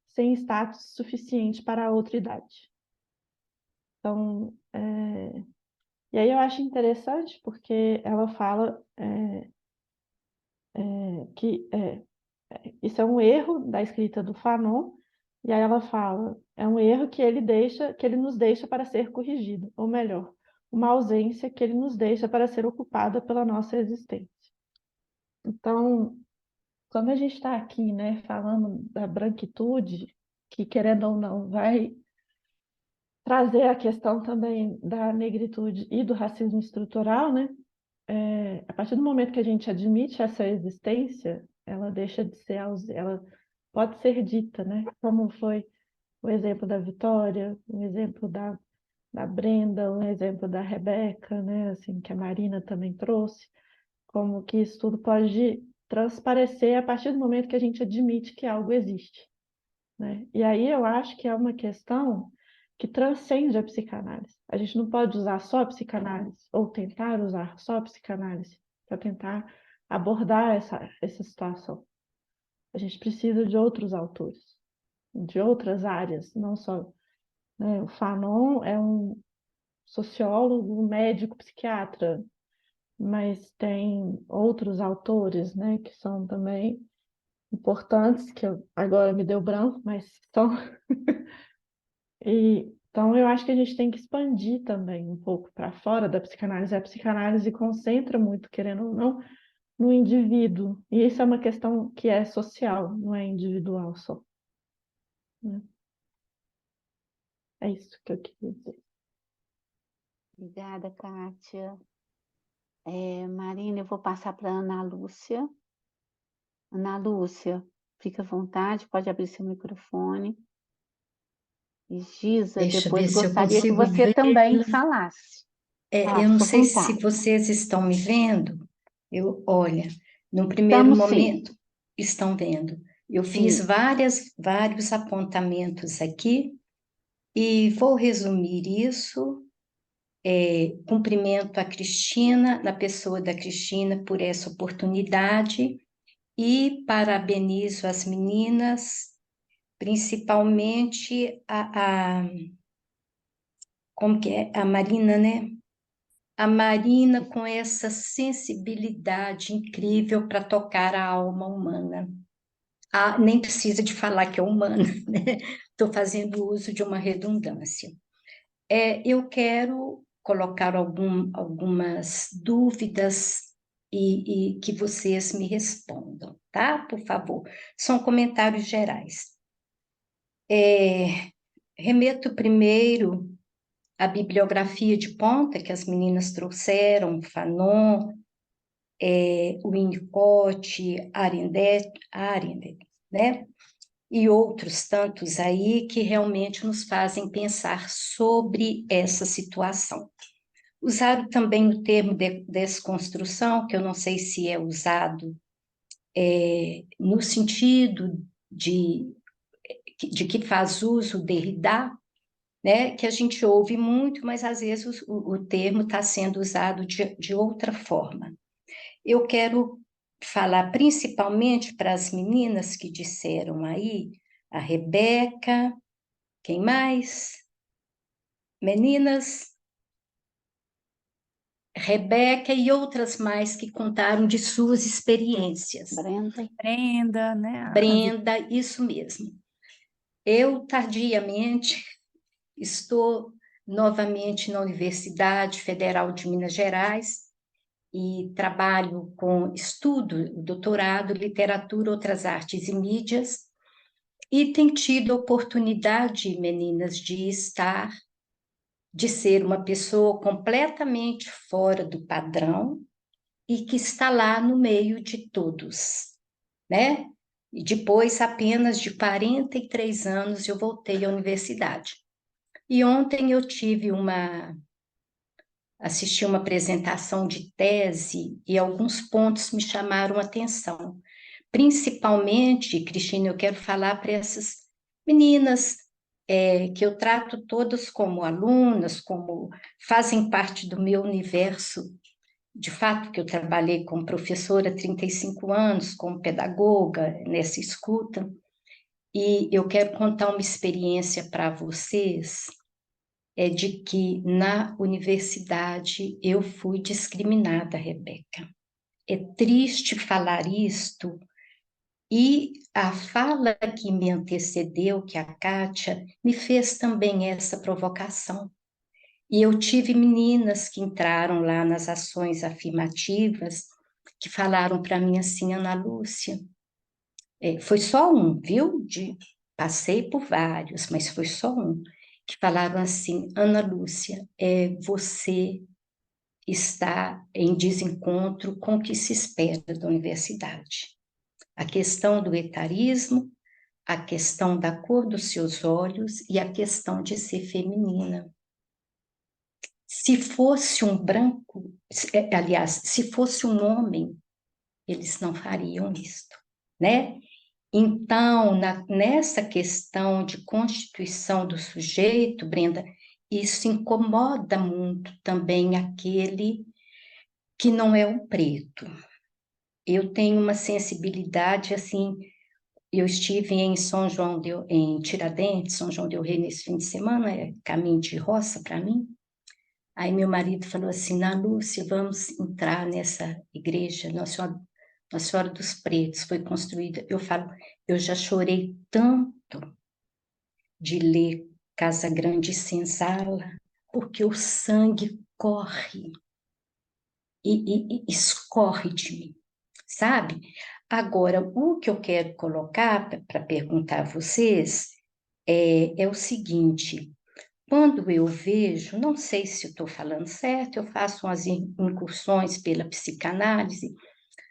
sem status suficiente para a outra idade. Então, e aí eu acho interessante porque ela fala que isso é um erro da escrita do Fanon, e aí ela fala, é um erro que ele nos deixa para ser corrigido, ou melhor, uma ausência que ele nos deixa para ser ocupada pela nossa existência. Então, quando a gente está aqui, né, falando da branquitude, que querendo ou não vai trazer a questão também da negritude e do racismo estrutural, né? A partir do momento que a gente admite essa existência, ela deixa de ser, ela pode ser dita, né? Como foi o exemplo da Vitória, o exemplo da Brenda, o exemplo da Rebeca, né? Assim, que a Marina também trouxe, como que isso tudo pode transparecer a partir do momento que a gente admite que algo existe, né? E aí eu acho que é uma questão que transcende a psicanálise. A gente não pode usar só a psicanálise, ou tentar usar só a psicanálise, para tentar abordar essa situação. A gente precisa de outros autores, de outras áreas, não só, né? O Fanon é um sociólogo, um médico, psiquiatra, mas tem outros autores, né, que são também importantes, que agora me deu branco, mas são. Então, eu acho que a gente tem que expandir também um pouco para fora da psicanálise. A psicanálise concentra muito, querendo ou não, no indivíduo. E isso é uma questão que é social, não é individual só, né? É isso que eu queria dizer. Obrigada, Kátia. Marina, eu vou passar para a Ana Lúcia. Ana Lúcia, fica à vontade, pode abrir seu microfone. E Giza, Deixa eu ver depois se eu gostaria que consigo você ver. também falasse. Eu não Fica à sei se vontade. vocês estão me vendo. Olha, no primeiro Estamos sim. momento, estão vendo. Eu fiz Isso. vários apontamentos aqui e vou resumir isso. Cumprimento a Cristina, na pessoa da Cristina, por essa oportunidade e parabenizo as meninas, principalmente como que é? A Marina, né? A Marina com essa sensibilidade incrível para tocar a alma humana. Nem precisa de falar que é humana, né? Estou fazendo uso de uma redundância. Eu quero colocar algumas dúvidas e que vocês me respondam, tá? Por favor. São comentários gerais. Remeto primeiro a bibliografia de ponta que as meninas trouxeram, Fanon, o Winnicott, Arendt, né? E outros tantos aí que realmente nos fazem pensar sobre essa situação. Usaram também o termo de desconstrução, que eu não sei se é usado no sentido de que faz uso Derrida, né? Que a gente ouve muito, mas às vezes o termo está sendo usado de outra forma. Eu quero falar principalmente para as meninas que disseram aí, a Rebeca, quem mais? Meninas, Rebeca e outras mais que contaram de suas experiências. Brenda, né? Brenda, isso mesmo. Eu, tardiamente, estou novamente na Universidade Federal de Minas Gerais e trabalho com estudo, doutorado, literatura, outras artes e mídias, e tenho tido a oportunidade, meninas, de ser uma pessoa completamente fora do padrão e que está lá no meio de todos, né? E depois, apenas de 43 anos, eu voltei à universidade. E ontem eu assisti uma apresentação de tese e alguns pontos me chamaram a atenção. Principalmente, Cristina, eu quero falar para essas meninas que eu trato todas como alunas, como fazem parte do meu universo. De fato, que eu trabalhei como professora há 35 anos, como pedagoga, nessa escuta, e eu quero contar uma experiência para vocês, de que na universidade eu fui discriminada, Rebeca. É triste falar isto, e a fala que me antecedeu, que a Kátia, me fez também essa provocação. E eu tive meninas que entraram lá nas ações afirmativas, que falaram para mim assim, Ana Lúcia, foi só um, viu? Passei por vários, mas foi só um, que falaram assim, Ana Lúcia, você está em desencontro com o que se espera da universidade. A questão do etarismo, a questão da cor dos seus olhos e a questão de ser feminina. Se fosse um branco, aliás, se fosse um homem, eles não fariam isto, né? Então, nessa questão de constituição do sujeito, Brenda, isso incomoda muito também aquele que não é um preto. Eu tenho uma sensibilidade, assim, eu estive em São João em Tiradentes, São João del Rei, nesse fim de semana, caminho de roça para mim. Aí meu marido falou assim, Ana Lúcia, vamos entrar nessa igreja, Nossa Senhora dos Pretos, foi construída. Eu falo, eu já chorei tanto de ler Casa Grande e Senzala, porque o sangue corre e escorre de mim, sabe? Agora, o que eu quero colocar para perguntar a vocês é o seguinte, quando eu vejo, não sei se estou falando certo, eu faço umas incursões pela psicanálise,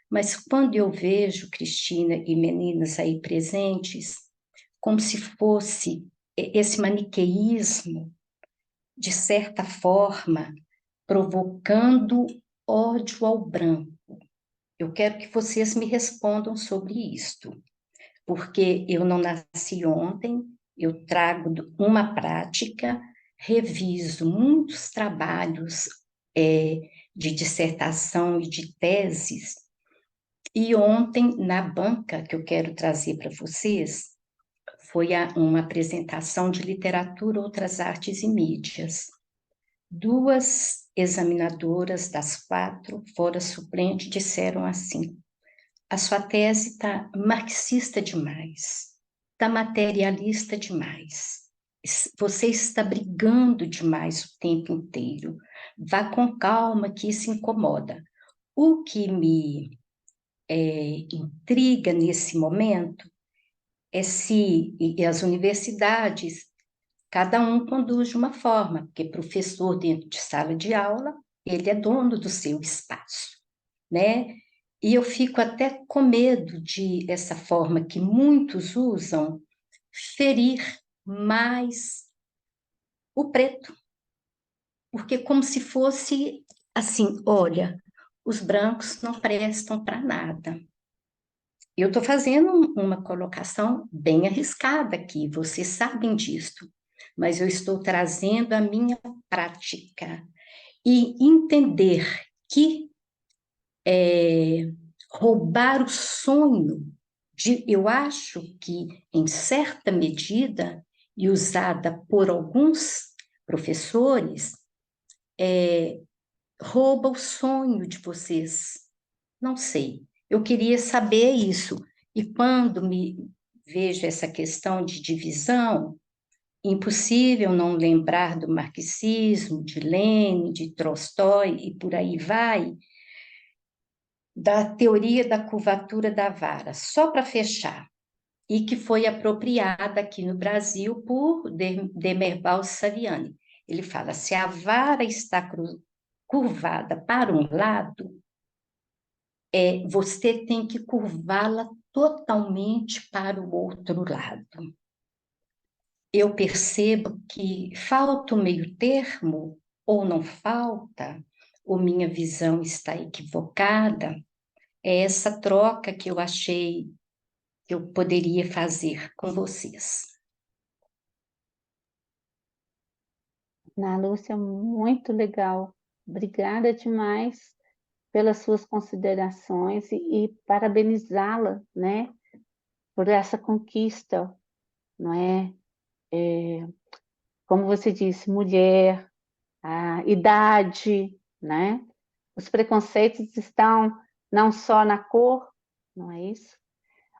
mas quando eu vejo, Cristina e meninas aí presentes, como se fosse esse maniqueísmo, de certa forma, provocando ódio ao branco. Eu quero que vocês me respondam sobre isto, porque eu não nasci ontem, eu trago uma prática, reviso muitos trabalhos de dissertação e de teses, e ontem, na banca que eu quero trazer para vocês, foi uma apresentação de literatura, outras artes e mídias. 2 examinadoras das 4, fora suplente, disseram assim, a sua tese está marxista demais, está materialista demais, você está brigando demais o tempo inteiro, vá com calma que isso incomoda. O que me intriga nesse momento é se as universidades, cada um conduz de uma forma, porque professor dentro de sala de aula, ele é dono do seu espaço. né? E eu fico até com medo de essa forma que muitos usam, ferir mais o preto, porque como se fosse assim, olha, os brancos não prestam para nada. Eu estou fazendo uma colocação bem arriscada aqui, vocês sabem disso, mas eu estou trazendo a minha prática e entender que roubar o sonho eu acho que, em certa medida, e usada por alguns professores, rouba o sonho de vocês. Não sei. Eu queria saber isso. E quando me vejo essa questão de divisão, impossível não lembrar do marxismo, de Lenin, de Tolstói e por aí vai, da teoria da curvatura da vara. Só para fechar, e que foi apropriada aqui no Brasil por Demerval Saviani. Ele fala, se a vara está curvada para um lado, você tem que curvá-la totalmente para o outro lado. Eu percebo que falta o meio termo, ou não falta, ou minha visão está equivocada. É essa troca que eu achei que eu poderia fazer com vocês. Ana Lúcia, muito legal. Obrigada demais pelas suas considerações e parabenizá-la, né, por essa conquista, não é? Como você disse, mulher, a idade, né? Os preconceitos estão não só na cor, não é isso?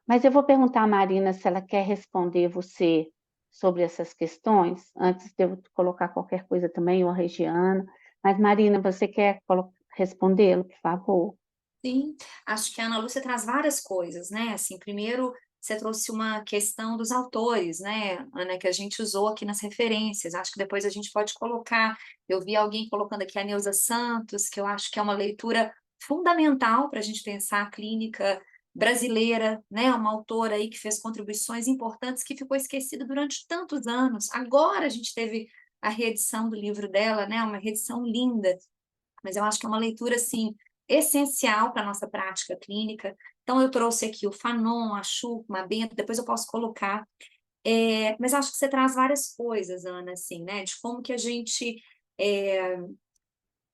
Mas eu vou perguntar à Marina se ela quer responder você sobre essas questões, antes de eu colocar qualquer coisa também, ou a Regiana. Mas, Marina, você quer respondê-lo, por favor? Sim, acho que a Ana Lúcia traz várias coisas, né? Assim, primeiro, você trouxe uma questão dos autores, né, Ana, que a gente usou aqui nas referências. Acho que depois a gente pode colocar. Eu vi alguém colocando aqui a Neuza Santos, que eu acho que é uma leitura fundamental para a gente pensar a clínica brasileira, né? Uma autora aí que fez contribuições importantes que ficou esquecida durante tantos anos. Agora a gente teve a reedição do livro dela, né? Uma reedição linda, mas eu acho que é uma leitura, assim, essencial para a nossa prática clínica. Então, eu trouxe aqui o Fanon, a Schuckmann, a Bento, depois eu posso colocar. Mas acho que você traz várias coisas, Ana, assim, né, de como que a gente, como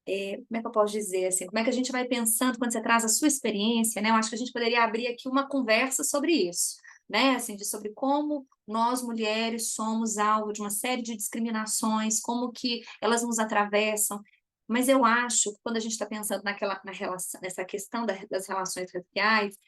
é que eu posso dizer, assim, como é que a gente vai pensando quando você traz a sua experiência, né, eu acho que a gente poderia abrir aqui uma conversa sobre isso, né, assim, sobre como nós, mulheres, somos alvo de uma série de discriminações, como que elas nos atravessam. Mas eu acho que quando a gente está pensando nessa questão das relações raciais,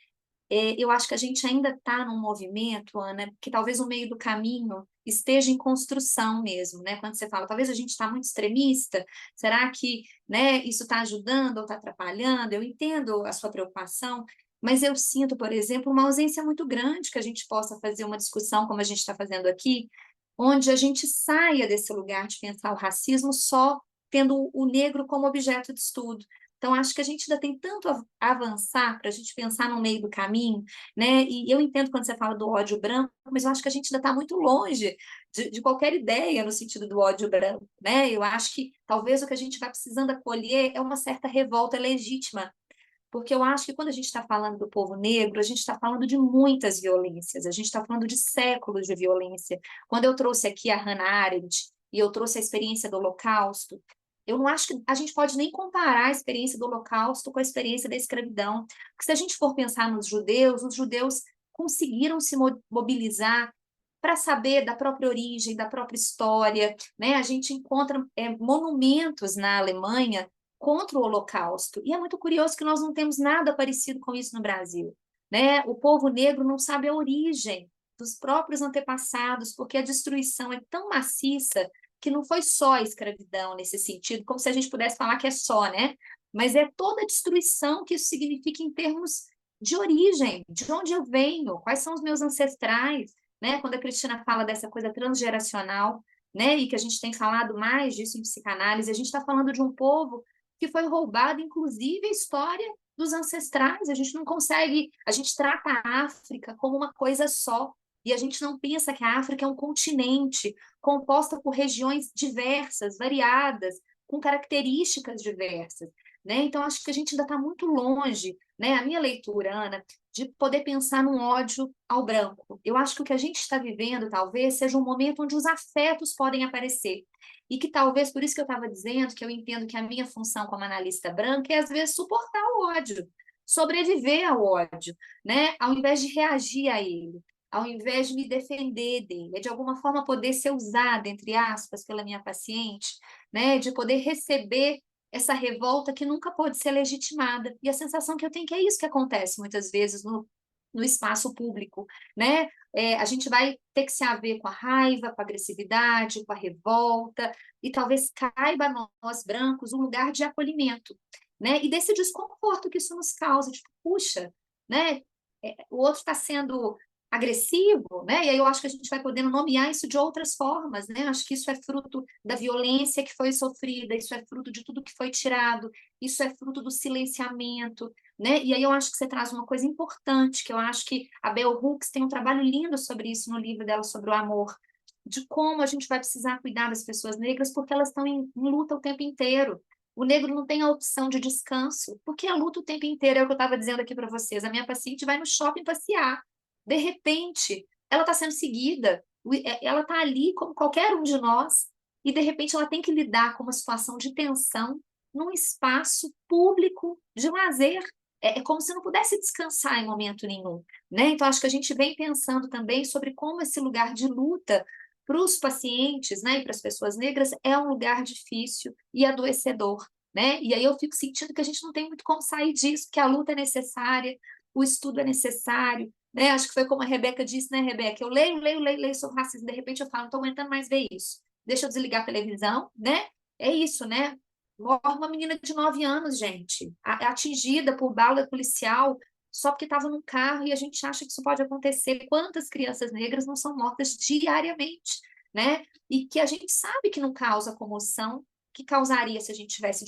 eu acho que a gente ainda está num movimento, Ana, que talvez no meio do caminho esteja em construção mesmo, né? Quando você fala, talvez a gente está muito extremista, será que, né, isso está ajudando ou está atrapalhando? Eu entendo a sua preocupação, mas eu sinto, por exemplo, uma ausência muito grande que a gente possa fazer uma discussão como a gente está fazendo aqui, onde a gente saia desse lugar de pensar o racismo só tendo o negro como objeto de estudo. Então, acho que a gente ainda tem tanto a avançar para a gente pensar no meio do caminho, né? E eu entendo quando você fala do ódio branco, mas eu acho que a gente ainda está muito longe de qualquer ideia no sentido do ódio branco, né? Eu acho que talvez o que a gente vai precisando acolher é uma certa revolta legítima, porque eu acho que quando a gente está falando do povo negro, a gente está falando de muitas violências, a gente está falando de séculos de violência. Quando eu trouxe aqui a Hannah Arendt e eu trouxe a experiência do Holocausto, eu não acho que a gente pode nem comparar a experiência do Holocausto com a experiência da escravidão, porque se a gente for pensar nos judeus, os judeus conseguiram se mobilizar para saber da própria origem, da própria história, né? A gente encontra monumentos na Alemanha contra o Holocausto, e é muito curioso que nós não temos nada parecido com isso no Brasil, né? O povo negro não sabe a origem dos próprios antepassados, porque a destruição é tão maciça que não foi só a escravidão nesse sentido, como se a gente pudesse falar que é só, né? Mas é toda a destruição que isso significa em termos de origem, de onde eu venho, quais são os meus ancestrais, né? Quando a Cristina fala dessa coisa transgeracional, né? E que a gente tem falado mais disso em psicanálise, a gente está falando de um povo que foi roubado, inclusive, a história dos ancestrais. A gente não consegue, a gente trata a África como uma coisa só, e a gente não pensa que a África é um continente composta por regiões diversas, variadas, com características diversas, né? Então, acho que a gente ainda está muito longe, né? A minha leitura, Ana, de poder pensar num ódio ao branco. Eu acho que o que a gente está vivendo, talvez, seja um momento onde os afetos podem aparecer. E que talvez, por isso que eu estava dizendo, que eu entendo que a minha função como analista branca é, às vezes, suportar o ódio, sobreviver ao ódio, né? Ao invés de reagir a ele, ao invés de me defender dele, é de alguma forma poder ser usada, entre aspas, pela minha paciente, né? De poder receber essa revolta que nunca pode ser legitimada. E a sensação que eu tenho que é isso que acontece muitas vezes no espaço público, né? A gente vai ter que se haver com a raiva, com a agressividade, com a revolta, e talvez caiba a nós, brancos, um lugar de acolhimento, né? E desse desconforto que isso nos causa, tipo, puxa, né? O outro está sendo agressivo, né? E aí eu acho que a gente vai podendo nomear isso de outras formas, né? Acho que isso é fruto da violência que foi sofrida, isso é fruto de tudo que foi tirado, isso é fruto do silenciamento, né? E aí eu acho que você traz uma coisa importante, que eu acho que a Bell Hooks tem um trabalho lindo sobre isso no livro dela sobre o amor, de como a gente vai precisar cuidar das pessoas negras porque elas estão em luta o tempo inteiro. O negro não tem a opção de descanso, porque a luta o tempo inteiro, é o que eu estava dizendo aqui para vocês. A minha paciente vai no shopping passear, de repente, ela está sendo seguida, ela está ali como qualquer um de nós, e de repente ela tem que lidar com uma situação de tensão num espaço público de lazer. É como se não pudesse descansar em momento nenhum, né? Então, acho que a gente vem pensando também sobre como esse lugar de luta para os pacientes, né, e para as pessoas negras é um lugar difícil e adoecedor, né? E aí eu fico sentindo que a gente não tem muito como sair disso, que a luta é necessária, o estudo é necessário, né? Acho que foi como a Rebeca disse, né, Rebeca? Eu leio sobre racismo, de repente eu falo, não estou aguentando mais ver isso. Deixa eu desligar a televisão, né? É isso, né? Morre uma menina de 9 anos, gente, atingida por bala policial só porque estava num carro e a gente acha que isso pode acontecer. Quantas crianças negras não são mortas diariamente, né? E que a gente sabe que não causa comoção que causaria se a gente estivesse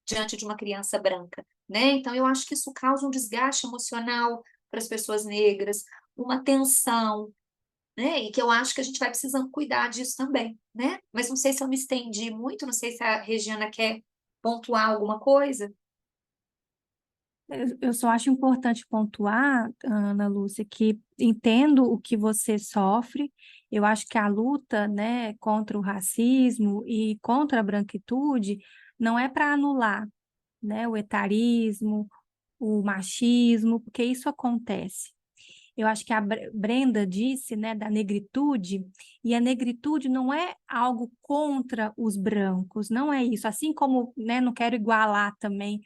diante de uma criança branca, né? Então, eu acho que isso causa um desgaste emocional para as pessoas negras, uma tensão, né? E que eu acho que a gente vai precisando cuidar disso também, né? Mas não sei se eu me estendi muito, não sei se a Regiana quer pontuar alguma coisa. Eu só acho importante pontuar, Ana Lúcia, que entendo o que você sofre. Eu acho que a luta, né, contra o racismo e contra a branquitude não é para anular, né, o etarismo, o machismo, porque isso acontece. Eu acho que a Brenda disse, né, da negritude, e a negritude não é algo contra os brancos, não é isso. Assim como, né, não quero igualar também,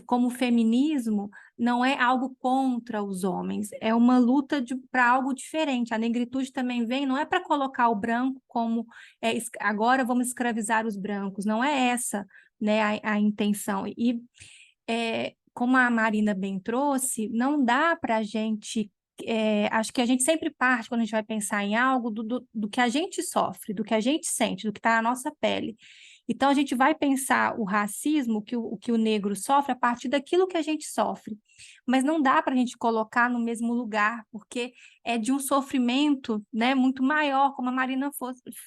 como o feminismo não é algo contra os homens, é uma luta para algo diferente. A negritude também vem, não é para colocar o branco como agora vamos escravizar os brancos, não é essa, né, a intenção. E como a Marina bem trouxe, não dá para a gente. Acho que a gente sempre parte, quando a gente vai pensar em algo, do que a gente sofre, do que a gente sente, do que está na nossa pele. Então, a gente vai pensar o racismo, o que o negro sofre, a partir daquilo que a gente sofre. Mas não dá para a gente colocar no mesmo lugar, porque é de um sofrimento, né, muito maior, como a Marina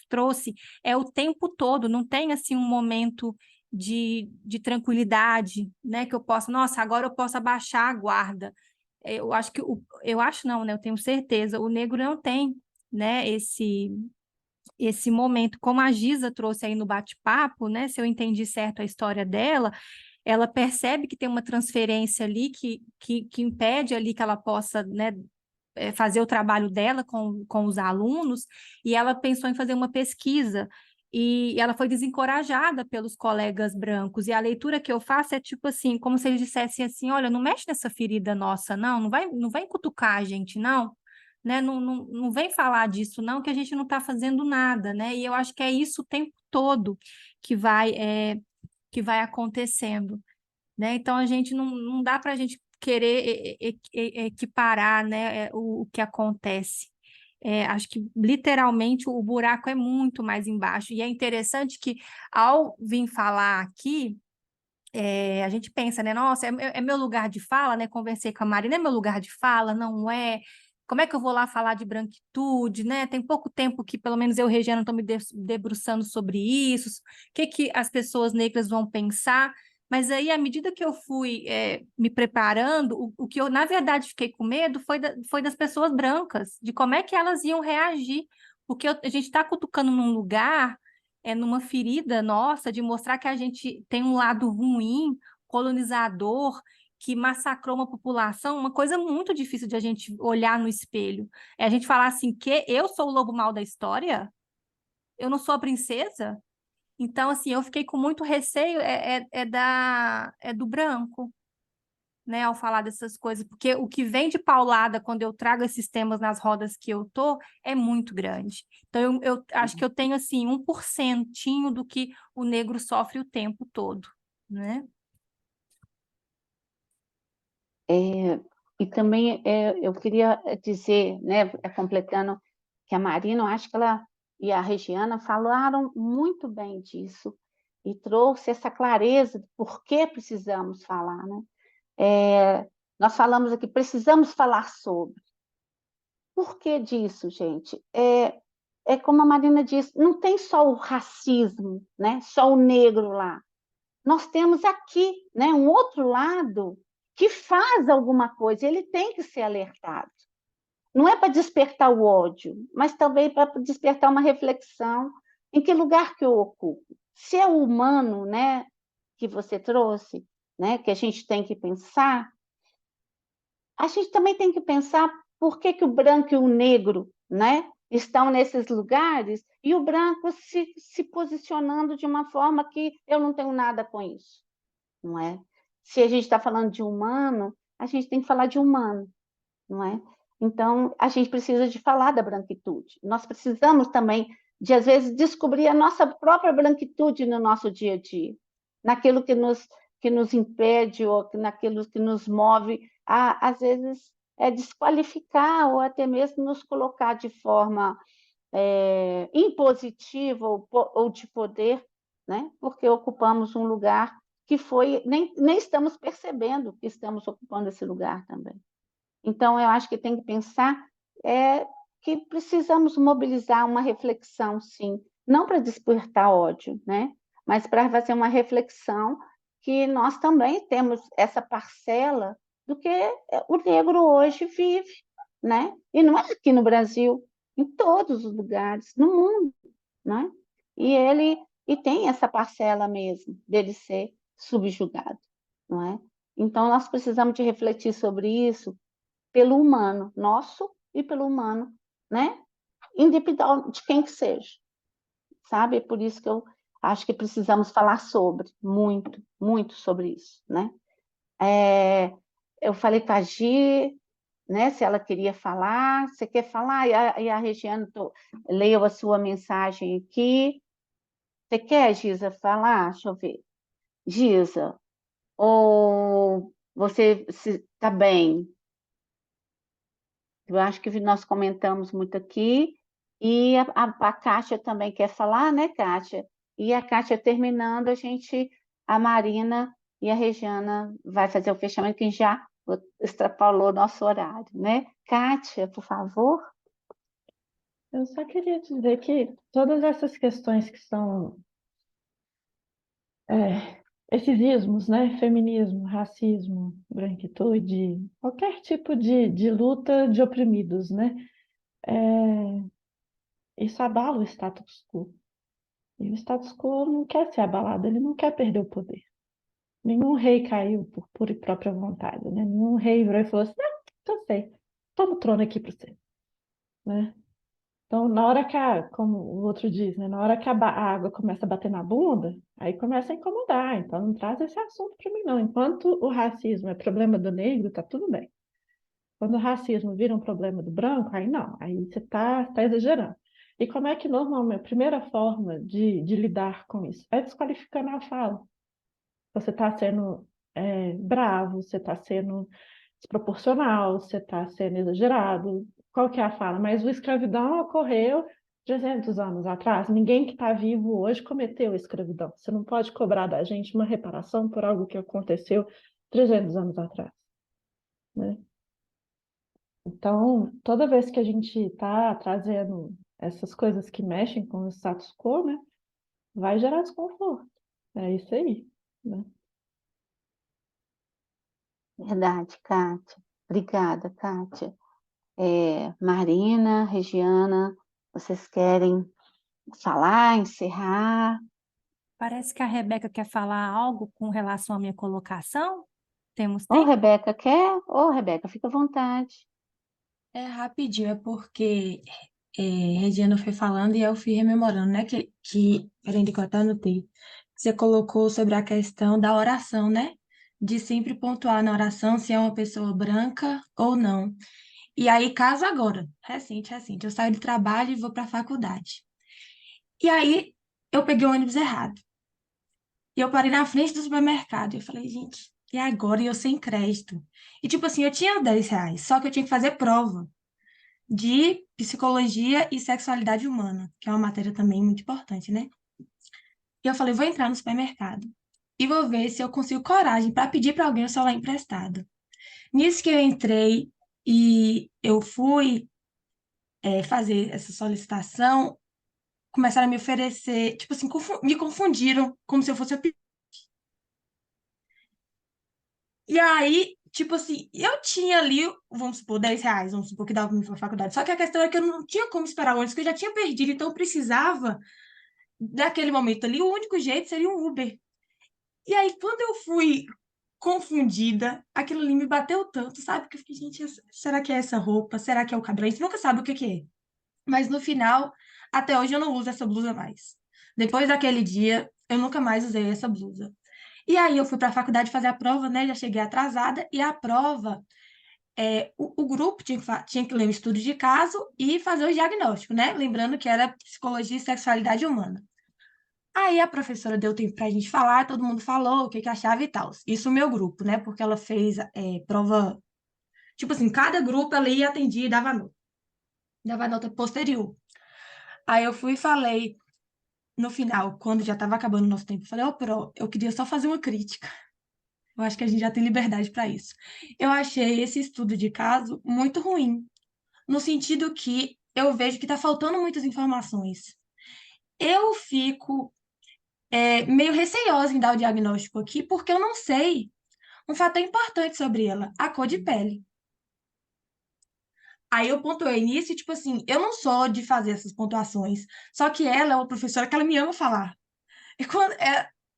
trouxe. É o tempo todo, não tem assim um momento de tranquilidade, né? Que eu possa, nossa, agora eu posso abaixar a guarda. Eu acho que eu acho não, né? Eu tenho certeza, o negro não tem, né, esse momento, como a Giza trouxe aí no bate-papo, né? Se eu entendi certo a história dela, ela percebe que tem uma transferência ali que impede ali que ela possa, né, fazer o trabalho dela com os alunos, e ela pensou em fazer uma pesquisa, e ela foi desencorajada pelos colegas brancos, e a leitura que eu faço é tipo assim, como se eles dissessem assim, olha, não mexe nessa ferida nossa, não vai cutucar a gente, não, né? Não vem falar disso, não, que a gente não está fazendo nada, né? E eu acho que é isso o tempo todo que vai acontecendo, né? Então a gente não dá para a gente querer equiparar, né, o que acontece. Acho que literalmente o buraco é muito mais embaixo. E é interessante que, ao vir falar aqui, a gente pensa, né? Nossa, é meu lugar de fala, né? Conversei com a Marina, é meu lugar de fala? Não é? Como é que eu vou lá falar de branquitude, né? Tem pouco tempo que, pelo menos eu e Regiana, estou me debruçando sobre isso. O que as pessoas negras vão pensar? Mas aí, à medida que eu fui me preparando, o que eu, na verdade, fiquei com medo foi das pessoas brancas, de como é que elas iam reagir. Porque a gente está cutucando num lugar, numa ferida nossa, de mostrar que a gente tem um lado ruim, colonizador, que massacrou uma população, uma coisa muito difícil de a gente olhar no espelho. É a gente falar assim, que eu sou o lobo mau da história? Eu não sou a princesa? Então, assim, eu fiquei com muito receio do branco, né, ao falar dessas coisas, porque o que vem de paulada quando eu trago esses temas nas rodas que eu tô é muito grande. Então, eu acho que eu tenho, assim, 1% do que o negro sofre o tempo todo, né? E também eu queria dizer, né, completando, que a Marina, eu acho que ela e a Regiana falaram muito bem disso e trouxe essa clareza de por que precisamos falar, né? Nós falamos aqui, precisamos falar sobre. Por que disso, gente? É como a Marina disse, não tem só o racismo, né? Só o negro lá. Nós temos aqui, né, um outro lado que faz alguma coisa, ele tem que ser alertado. Não é para despertar o ódio, mas também para despertar uma reflexão em que lugar que eu ocupo. Se é o humano, né, que você trouxe, né, que a gente tem que pensar, a gente também tem que pensar por que o branco e o negro, né, estão nesses lugares e o branco se posicionando de uma forma que eu não tenho nada com isso, não é? Se a gente está falando de humano, a gente tem que falar de humano, não é? Então, a gente precisa de falar da branquitude. Nós precisamos também de, às vezes, descobrir a nossa própria branquitude no nosso dia a dia, naquilo que nos impede ou naquilo que nos move a, às vezes, desqualificar ou até mesmo nos colocar de forma impositiva ou de poder, né? Porque ocupamos um lugar que nem estamos percebendo que estamos ocupando esse lugar também. Então, eu acho que tem que pensar que precisamos mobilizar uma reflexão, sim, não para despertar ódio, né? Mas para fazer uma reflexão que nós também temos essa parcela do que o negro hoje vive, né? E não é aqui no Brasil, em todos os lugares, no mundo, né? E tem essa parcela mesmo dele ser subjugado, não é? Então, nós precisamos de refletir sobre isso pelo humano nosso e pelo humano, né? Independente de quem que seja, sabe? É por isso que eu acho que precisamos falar muito, muito sobre isso, né? Eu falei com a Gi, né? Se ela queria falar, você quer falar? E a Regiane leu a sua mensagem aqui. Você quer, Gisa, falar? Deixa eu ver. Gisa, ou você está bem? Eu acho que nós comentamos muito aqui, e a Kátia também quer falar, né, Kátia? E a Kátia terminando, a Marina e a Regiana vai fazer o fechamento, que já extrapolou nosso horário, né? Kátia, por favor. Eu só queria dizer que todas essas questões que são esses ismos, né? Feminismo, racismo, branquitude, qualquer tipo de luta de oprimidos, né? Isso abala o status quo. E o status quo não quer ser abalado, ele não quer perder o poder. Nenhum rei caiu por pura e própria vontade, né? Nenhum rei virou e falou assim, não, cansei, toma o trono aqui para você, né? Então, na hora que como o outro diz, né? Na hora que a água começa a bater na bunda, aí começa a incomodar. Então, não traz esse assunto para mim, não. Enquanto o racismo é problema do negro, tá tudo bem. Quando o racismo vira um problema do branco, aí não, aí você tá exagerando. E como é que normalmente a primeira forma de lidar com isso é desqualificando a fala? Você está sendo bravo, você está sendo desproporcional, você está sendo exagerado. Qual que é a fala? Mas a escravidão ocorreu 300 anos atrás, ninguém que está vivo hoje cometeu escravidão. Você não pode cobrar da gente uma reparação por algo que aconteceu 300 anos atrás, né? Então, toda vez que a gente está trazendo essas coisas que mexem com o status quo, né, vai gerar desconforto. É isso aí, né? Verdade, Kátia. Obrigada, Kátia. Marina, Regiana, vocês querem falar, encerrar? Parece que a Rebeca quer falar algo com relação à minha colocação. Temos Ô, tempo? Rebeca, quer? Ô, Rebeca, fica à vontade. É rapidinho, é porque Regiana foi falando e eu fui rememorando, né? Peraí, que eu até anotei. Você colocou sobre a questão da oração, né? De sempre pontuar na oração se é uma pessoa branca ou não. E aí, caso agora, recente, eu saio do trabalho e vou para a faculdade. E aí, eu peguei o ônibus errado. E eu parei na frente do supermercado. E eu falei, gente, e agora? E eu sem crédito. E tipo assim, eu tinha R$ 10, só que eu tinha que fazer prova de psicologia e sexualidade humana, que é uma matéria também muito importante, né? E eu falei, vou entrar no supermercado e vou ver se eu consigo coragem para pedir para alguém o celular emprestado. Nisso que eu entrei e eu fui fazer essa solicitação, começaram a me oferecer, tipo assim, me confundiram como se eu fosse a E aí, tipo assim, eu tinha ali, vamos supor, R$ 10, vamos supor que dava pra mim ir pra faculdade. Só que a questão é que eu não tinha como esperar o ônibus, que eu já tinha perdido, então eu precisava, daquele momento ali, o único jeito seria um Uber. E aí, quando eu fui confundida, aquilo ali me bateu tanto, sabe? Que eu fiquei, gente, será que é essa roupa? Será que é o cabelo? A gente nunca sabe o que que é. Mas no final, até hoje eu não uso essa blusa mais. Depois daquele dia, eu nunca mais usei essa blusa. E aí eu fui para a faculdade fazer a prova, né? Já cheguei atrasada, e a prova, o grupo tinha que ler um estudo de caso e fazer o diagnóstico, né? Lembrando que era psicologia e sexualidade humana. Aí a professora deu tempo para a gente falar, todo mundo falou o que que achava e tal. Isso o meu grupo, né? Porque ela fez prova, tipo assim, cada grupo ela ia atendia e dava nota posterior. Aí eu fui e falei, no final, quando já estava acabando o nosso tempo, eu falei, ô, Pro, eu queria só fazer uma crítica. Eu acho que a gente já tem liberdade para isso. Eu achei esse estudo de caso muito ruim, no sentido que eu vejo que está faltando muitas informações. Eu fico meio receosa em dar o diagnóstico aqui, porque eu não sei um fator importante sobre ela, a cor de pele. Aí eu pontuei nisso e, tipo assim, eu não sou de fazer essas pontuações, só que ela é uma professora que ela me ama falar. E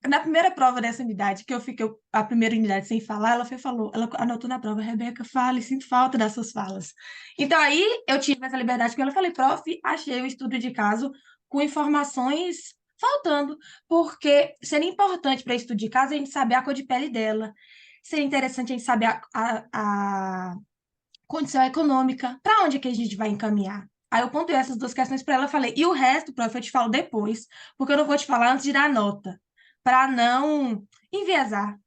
na primeira prova dessa unidade, que eu fiquei a primeira unidade sem falar, ela anotou na prova, Rebeca, fale, sinto falta das suas falas. Então aí eu tive essa liberdade com ela, falei, prof, achei o estudo de caso com informações faltando, porque seria importante para estudo de caso a gente saber a cor de pele dela, seria interessante a gente saber a condição econômica, para onde é que a gente vai encaminhar. Aí eu pontuei essas duas questões para ela, falei, e o resto, prof, eu te falo depois, porque eu não vou te falar antes de dar nota, para não enviesar.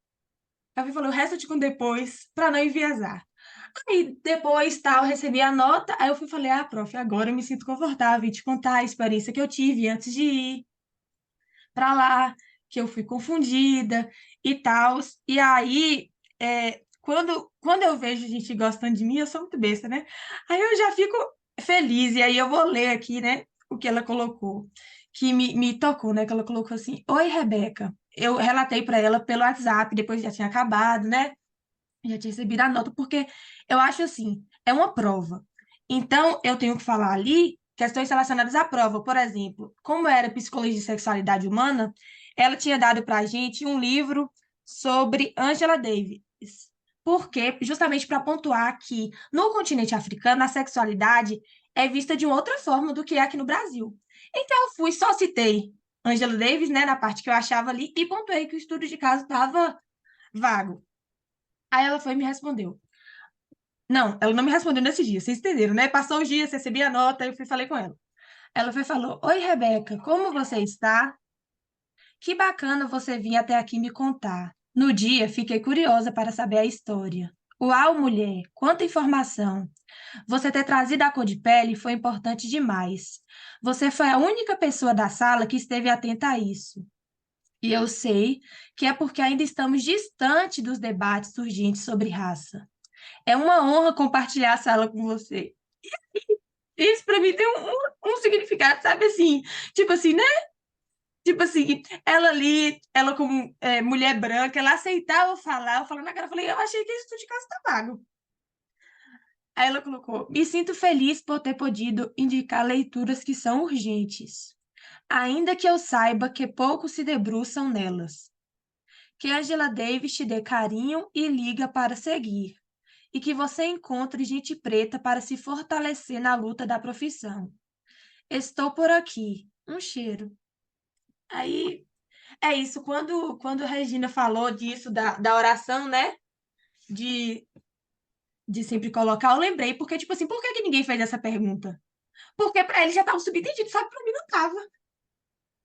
Eu falei, o resto eu te conto depois, para não enviesar. Aí depois, tal, eu recebi a nota, aí eu fui falei, prof, agora eu me sinto confortável em te contar a experiência que eu tive antes de ir para lá, que eu fui confundida e tal. E aí, quando eu vejo gente gostando de mim, eu sou muito besta, né? Aí eu já fico feliz, e aí eu vou ler aqui, né, o que ela colocou, que me tocou, né? Que ela colocou assim: Oi, Rebeca. Eu relatei para ela pelo WhatsApp, depois já tinha acabado, né? Já tinha recebido a nota, porque eu acho assim, é uma prova. Então, eu tenho que falar ali questões relacionadas à prova. Por exemplo, como era Psicologia e Sexualidade Humana, ela tinha dado para a gente um livro sobre Angela Davis. Porque, justamente para pontuar que no continente africano a sexualidade é vista de uma outra forma do que é aqui no Brasil. Então, eu só citei Angela Davis, né, na parte que eu achava ali, e pontuei que o estudo de caso estava vago. Aí ela foi e me respondeu. Não, ela não me respondeu nesse dia, vocês entenderam, né? Passou os dias, recebi a nota, eu fui e falei com ela. Ela foi e falou: Oi, Rebeca, como você está? Que bacana você vir até aqui me contar. No dia, fiquei curiosa para saber a história. Uau, mulher, quanta informação! Você ter trazido a cor de pele foi importante demais. Você foi a única pessoa da sala que esteve atenta a isso. E eu sei que é porque ainda estamos distante dos debates urgentes sobre raça. É uma honra compartilhar a sala com você. Isso para mim tem um significado, sabe assim? Tipo assim, né? Tipo assim, ela ali, ela como mulher branca, ela aceitava falar, eu falando na cara, eu falei, eu achei que esse estudo de casa tá vago. Aí ela colocou, me sinto feliz por ter podido indicar leituras que são urgentes, ainda que eu saiba que poucos se debruçam nelas. Que Angela Davis te dê carinho e liga para seguir, e que você encontre gente preta para se fortalecer na luta da profissão. Estou por aqui. Um cheiro. Aí, é isso. Quando a Regina falou disso, da oração, né? De, de sempre colocar, eu lembrei, porque, tipo assim, por que ninguém fez essa pergunta? Porque para ele já estava subentendido, só que para mim não estava.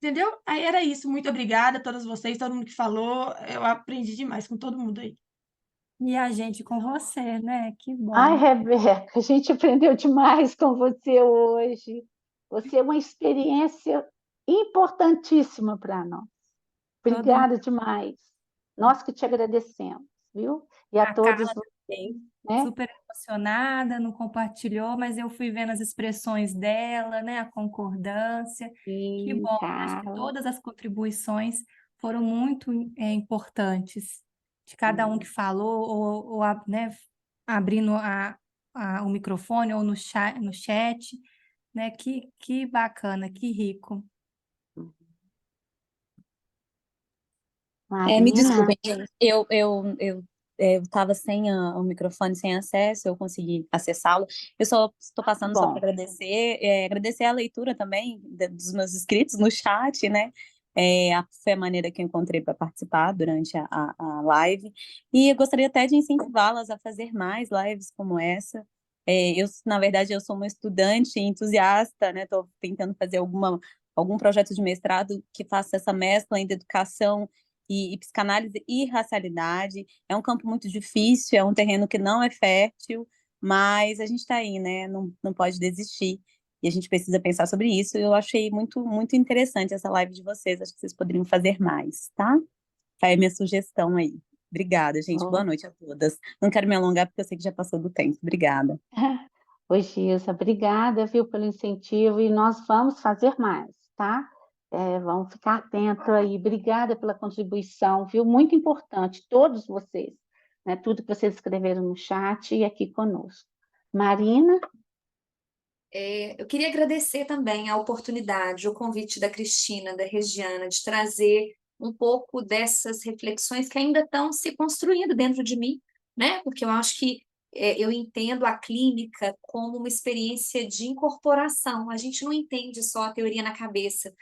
Entendeu? Aí era isso. Muito obrigada a todos vocês, todo mundo que falou. Eu aprendi demais com todo mundo aí. E a gente com você, né? Que Ai, bom. Rebeca, a gente aprendeu demais com você hoje. Você é uma experiência importantíssima para nós. Todo mundo, Obrigada demais. Nós que te agradecemos, viu? E a a todos, Carla também, né? super emocionada, não compartilhou, mas eu fui vendo as expressões dela, né? A concordância. Que Sim, bom. Acho que Carla. todas as contribuições foram muito importantes, de cada um que falou, né, abrindo o microfone ou no chat, né? Que bacana, que rico. Me Marina, desculpem, gente. Eu estava sem o microfone, sem acesso, eu consegui acessá-lo. Eu só estou passando só para bom, agradecer, agradecer a leitura também dos meus inscritos no chat, né? Foi a maneira que eu encontrei para participar durante a live. E eu gostaria até de incentivá-las a fazer mais lives como essa. Na verdade, eu sou uma estudante entusiasta, né? Estou tentando fazer algum projeto de mestrado que faça essa mescla entre educação e psicanálise e racialidade. É um campo muito difícil, é um terreno que não é fértil, mas a gente está aí, né? Não pode desistir. E a gente precisa pensar sobre isso. Eu achei muito, muito interessante essa live de vocês. Acho que vocês poderiam fazer mais, tá? Tá aí a minha sugestão aí. Obrigada, gente. Boa oh. noite a todas. Não quero me alongar porque eu sei que já passou do tempo. Obrigada. Oi, Gilsa, obrigada, viu, pelo incentivo, e nós vamos fazer mais, tá? Vamos ficar atento aí. Obrigada pela contribuição, viu? Muito importante, todos vocês, né? Tudo que vocês escreveram no chat e aqui conosco. Marina? Eu queria agradecer também a oportunidade, o convite da Cristina, da Regiana, de trazer um pouco dessas reflexões que ainda estão se construindo dentro de mim, né? Porque eu acho que eu entendo a clínica como uma experiência de incorporação. A gente não entende só a teoria na cabeça.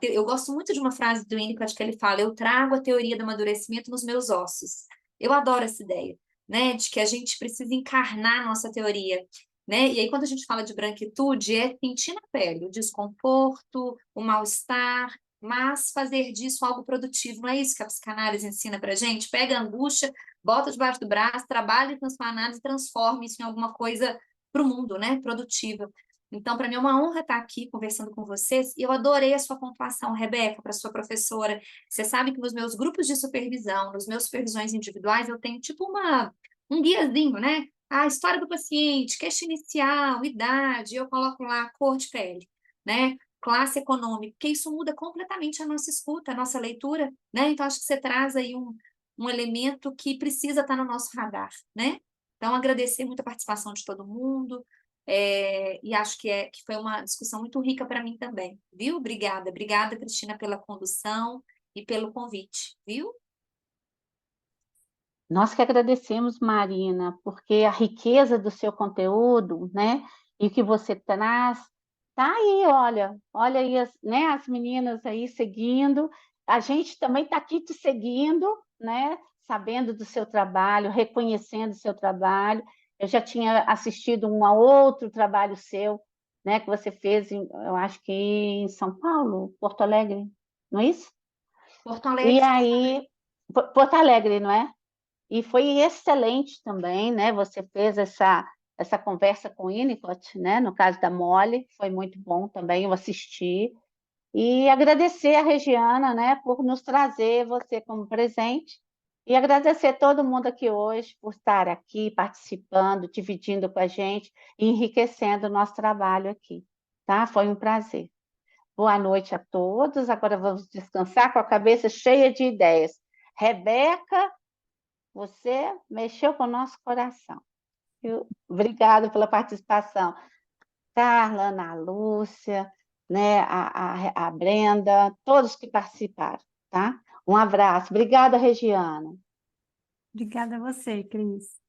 Eu gosto muito de uma frase do Winnicott que ele fala: eu trago a teoria do amadurecimento nos meus ossos. Eu adoro essa ideia, né? De que a gente precisa encarnar a nossa teoria. Né? E aí, quando a gente fala de branquitude, é sentir na pele o desconforto, o mal-estar, mas fazer disso algo produtivo. Não é isso que a psicanálise ensina para gente? Pega a angústia, bota debaixo do braço, trabalha com a sua análise e transforma isso em alguma coisa para o mundo, né? Produtiva. Então, para mim é uma honra estar aqui conversando com vocês. E eu adorei a sua pontuação, Rebeca, para sua professora. Você sabe que nos meus grupos de supervisão, nos meus supervisões individuais, eu tenho tipo um guiazinho, né? A história do paciente, queixa inicial, idade, eu coloco lá cor de pele, né? Classe econômica, porque isso muda completamente a nossa escuta, a nossa leitura, né? Então, acho que você traz aí um elemento que precisa estar no nosso radar, né? Então, agradecer muito a participação de todo mundo, e acho que foi uma discussão muito rica para mim também, viu? Obrigada, obrigada, Cristina, pela condução e pelo convite, viu? Nós que agradecemos, Marina, porque a riqueza do seu conteúdo, né, e o que você traz, tá aí, olha aí né, as meninas aí seguindo, a gente também está aqui te seguindo, né, sabendo do seu trabalho, reconhecendo o seu trabalho. Eu já tinha assistido um outro trabalho seu, né, que você fez, eu acho que em São Paulo, Porto Alegre, não é isso? Porto Alegre, E aí, Porto Alegre, não é? e foi excelente também, né? Você fez essa conversa com o Winnicott, né? No caso da Molly, foi muito bom também, eu assisti. E agradecer a Regiana, né, por nos trazer você como presente. E agradecer todo mundo aqui hoje por estar aqui participando, dividindo com a gente, e enriquecendo o nosso trabalho aqui. Tá? Foi um prazer. Boa noite a todos. Agora vamos descansar com a cabeça cheia de ideias. Rebeca, você mexeu com o nosso coração. Obrigada pela participação. Carla, Ana Lúcia, né, a Brenda, todos que participaram, tá? Um abraço. Obrigada, Regiana. Obrigada a você, Cris.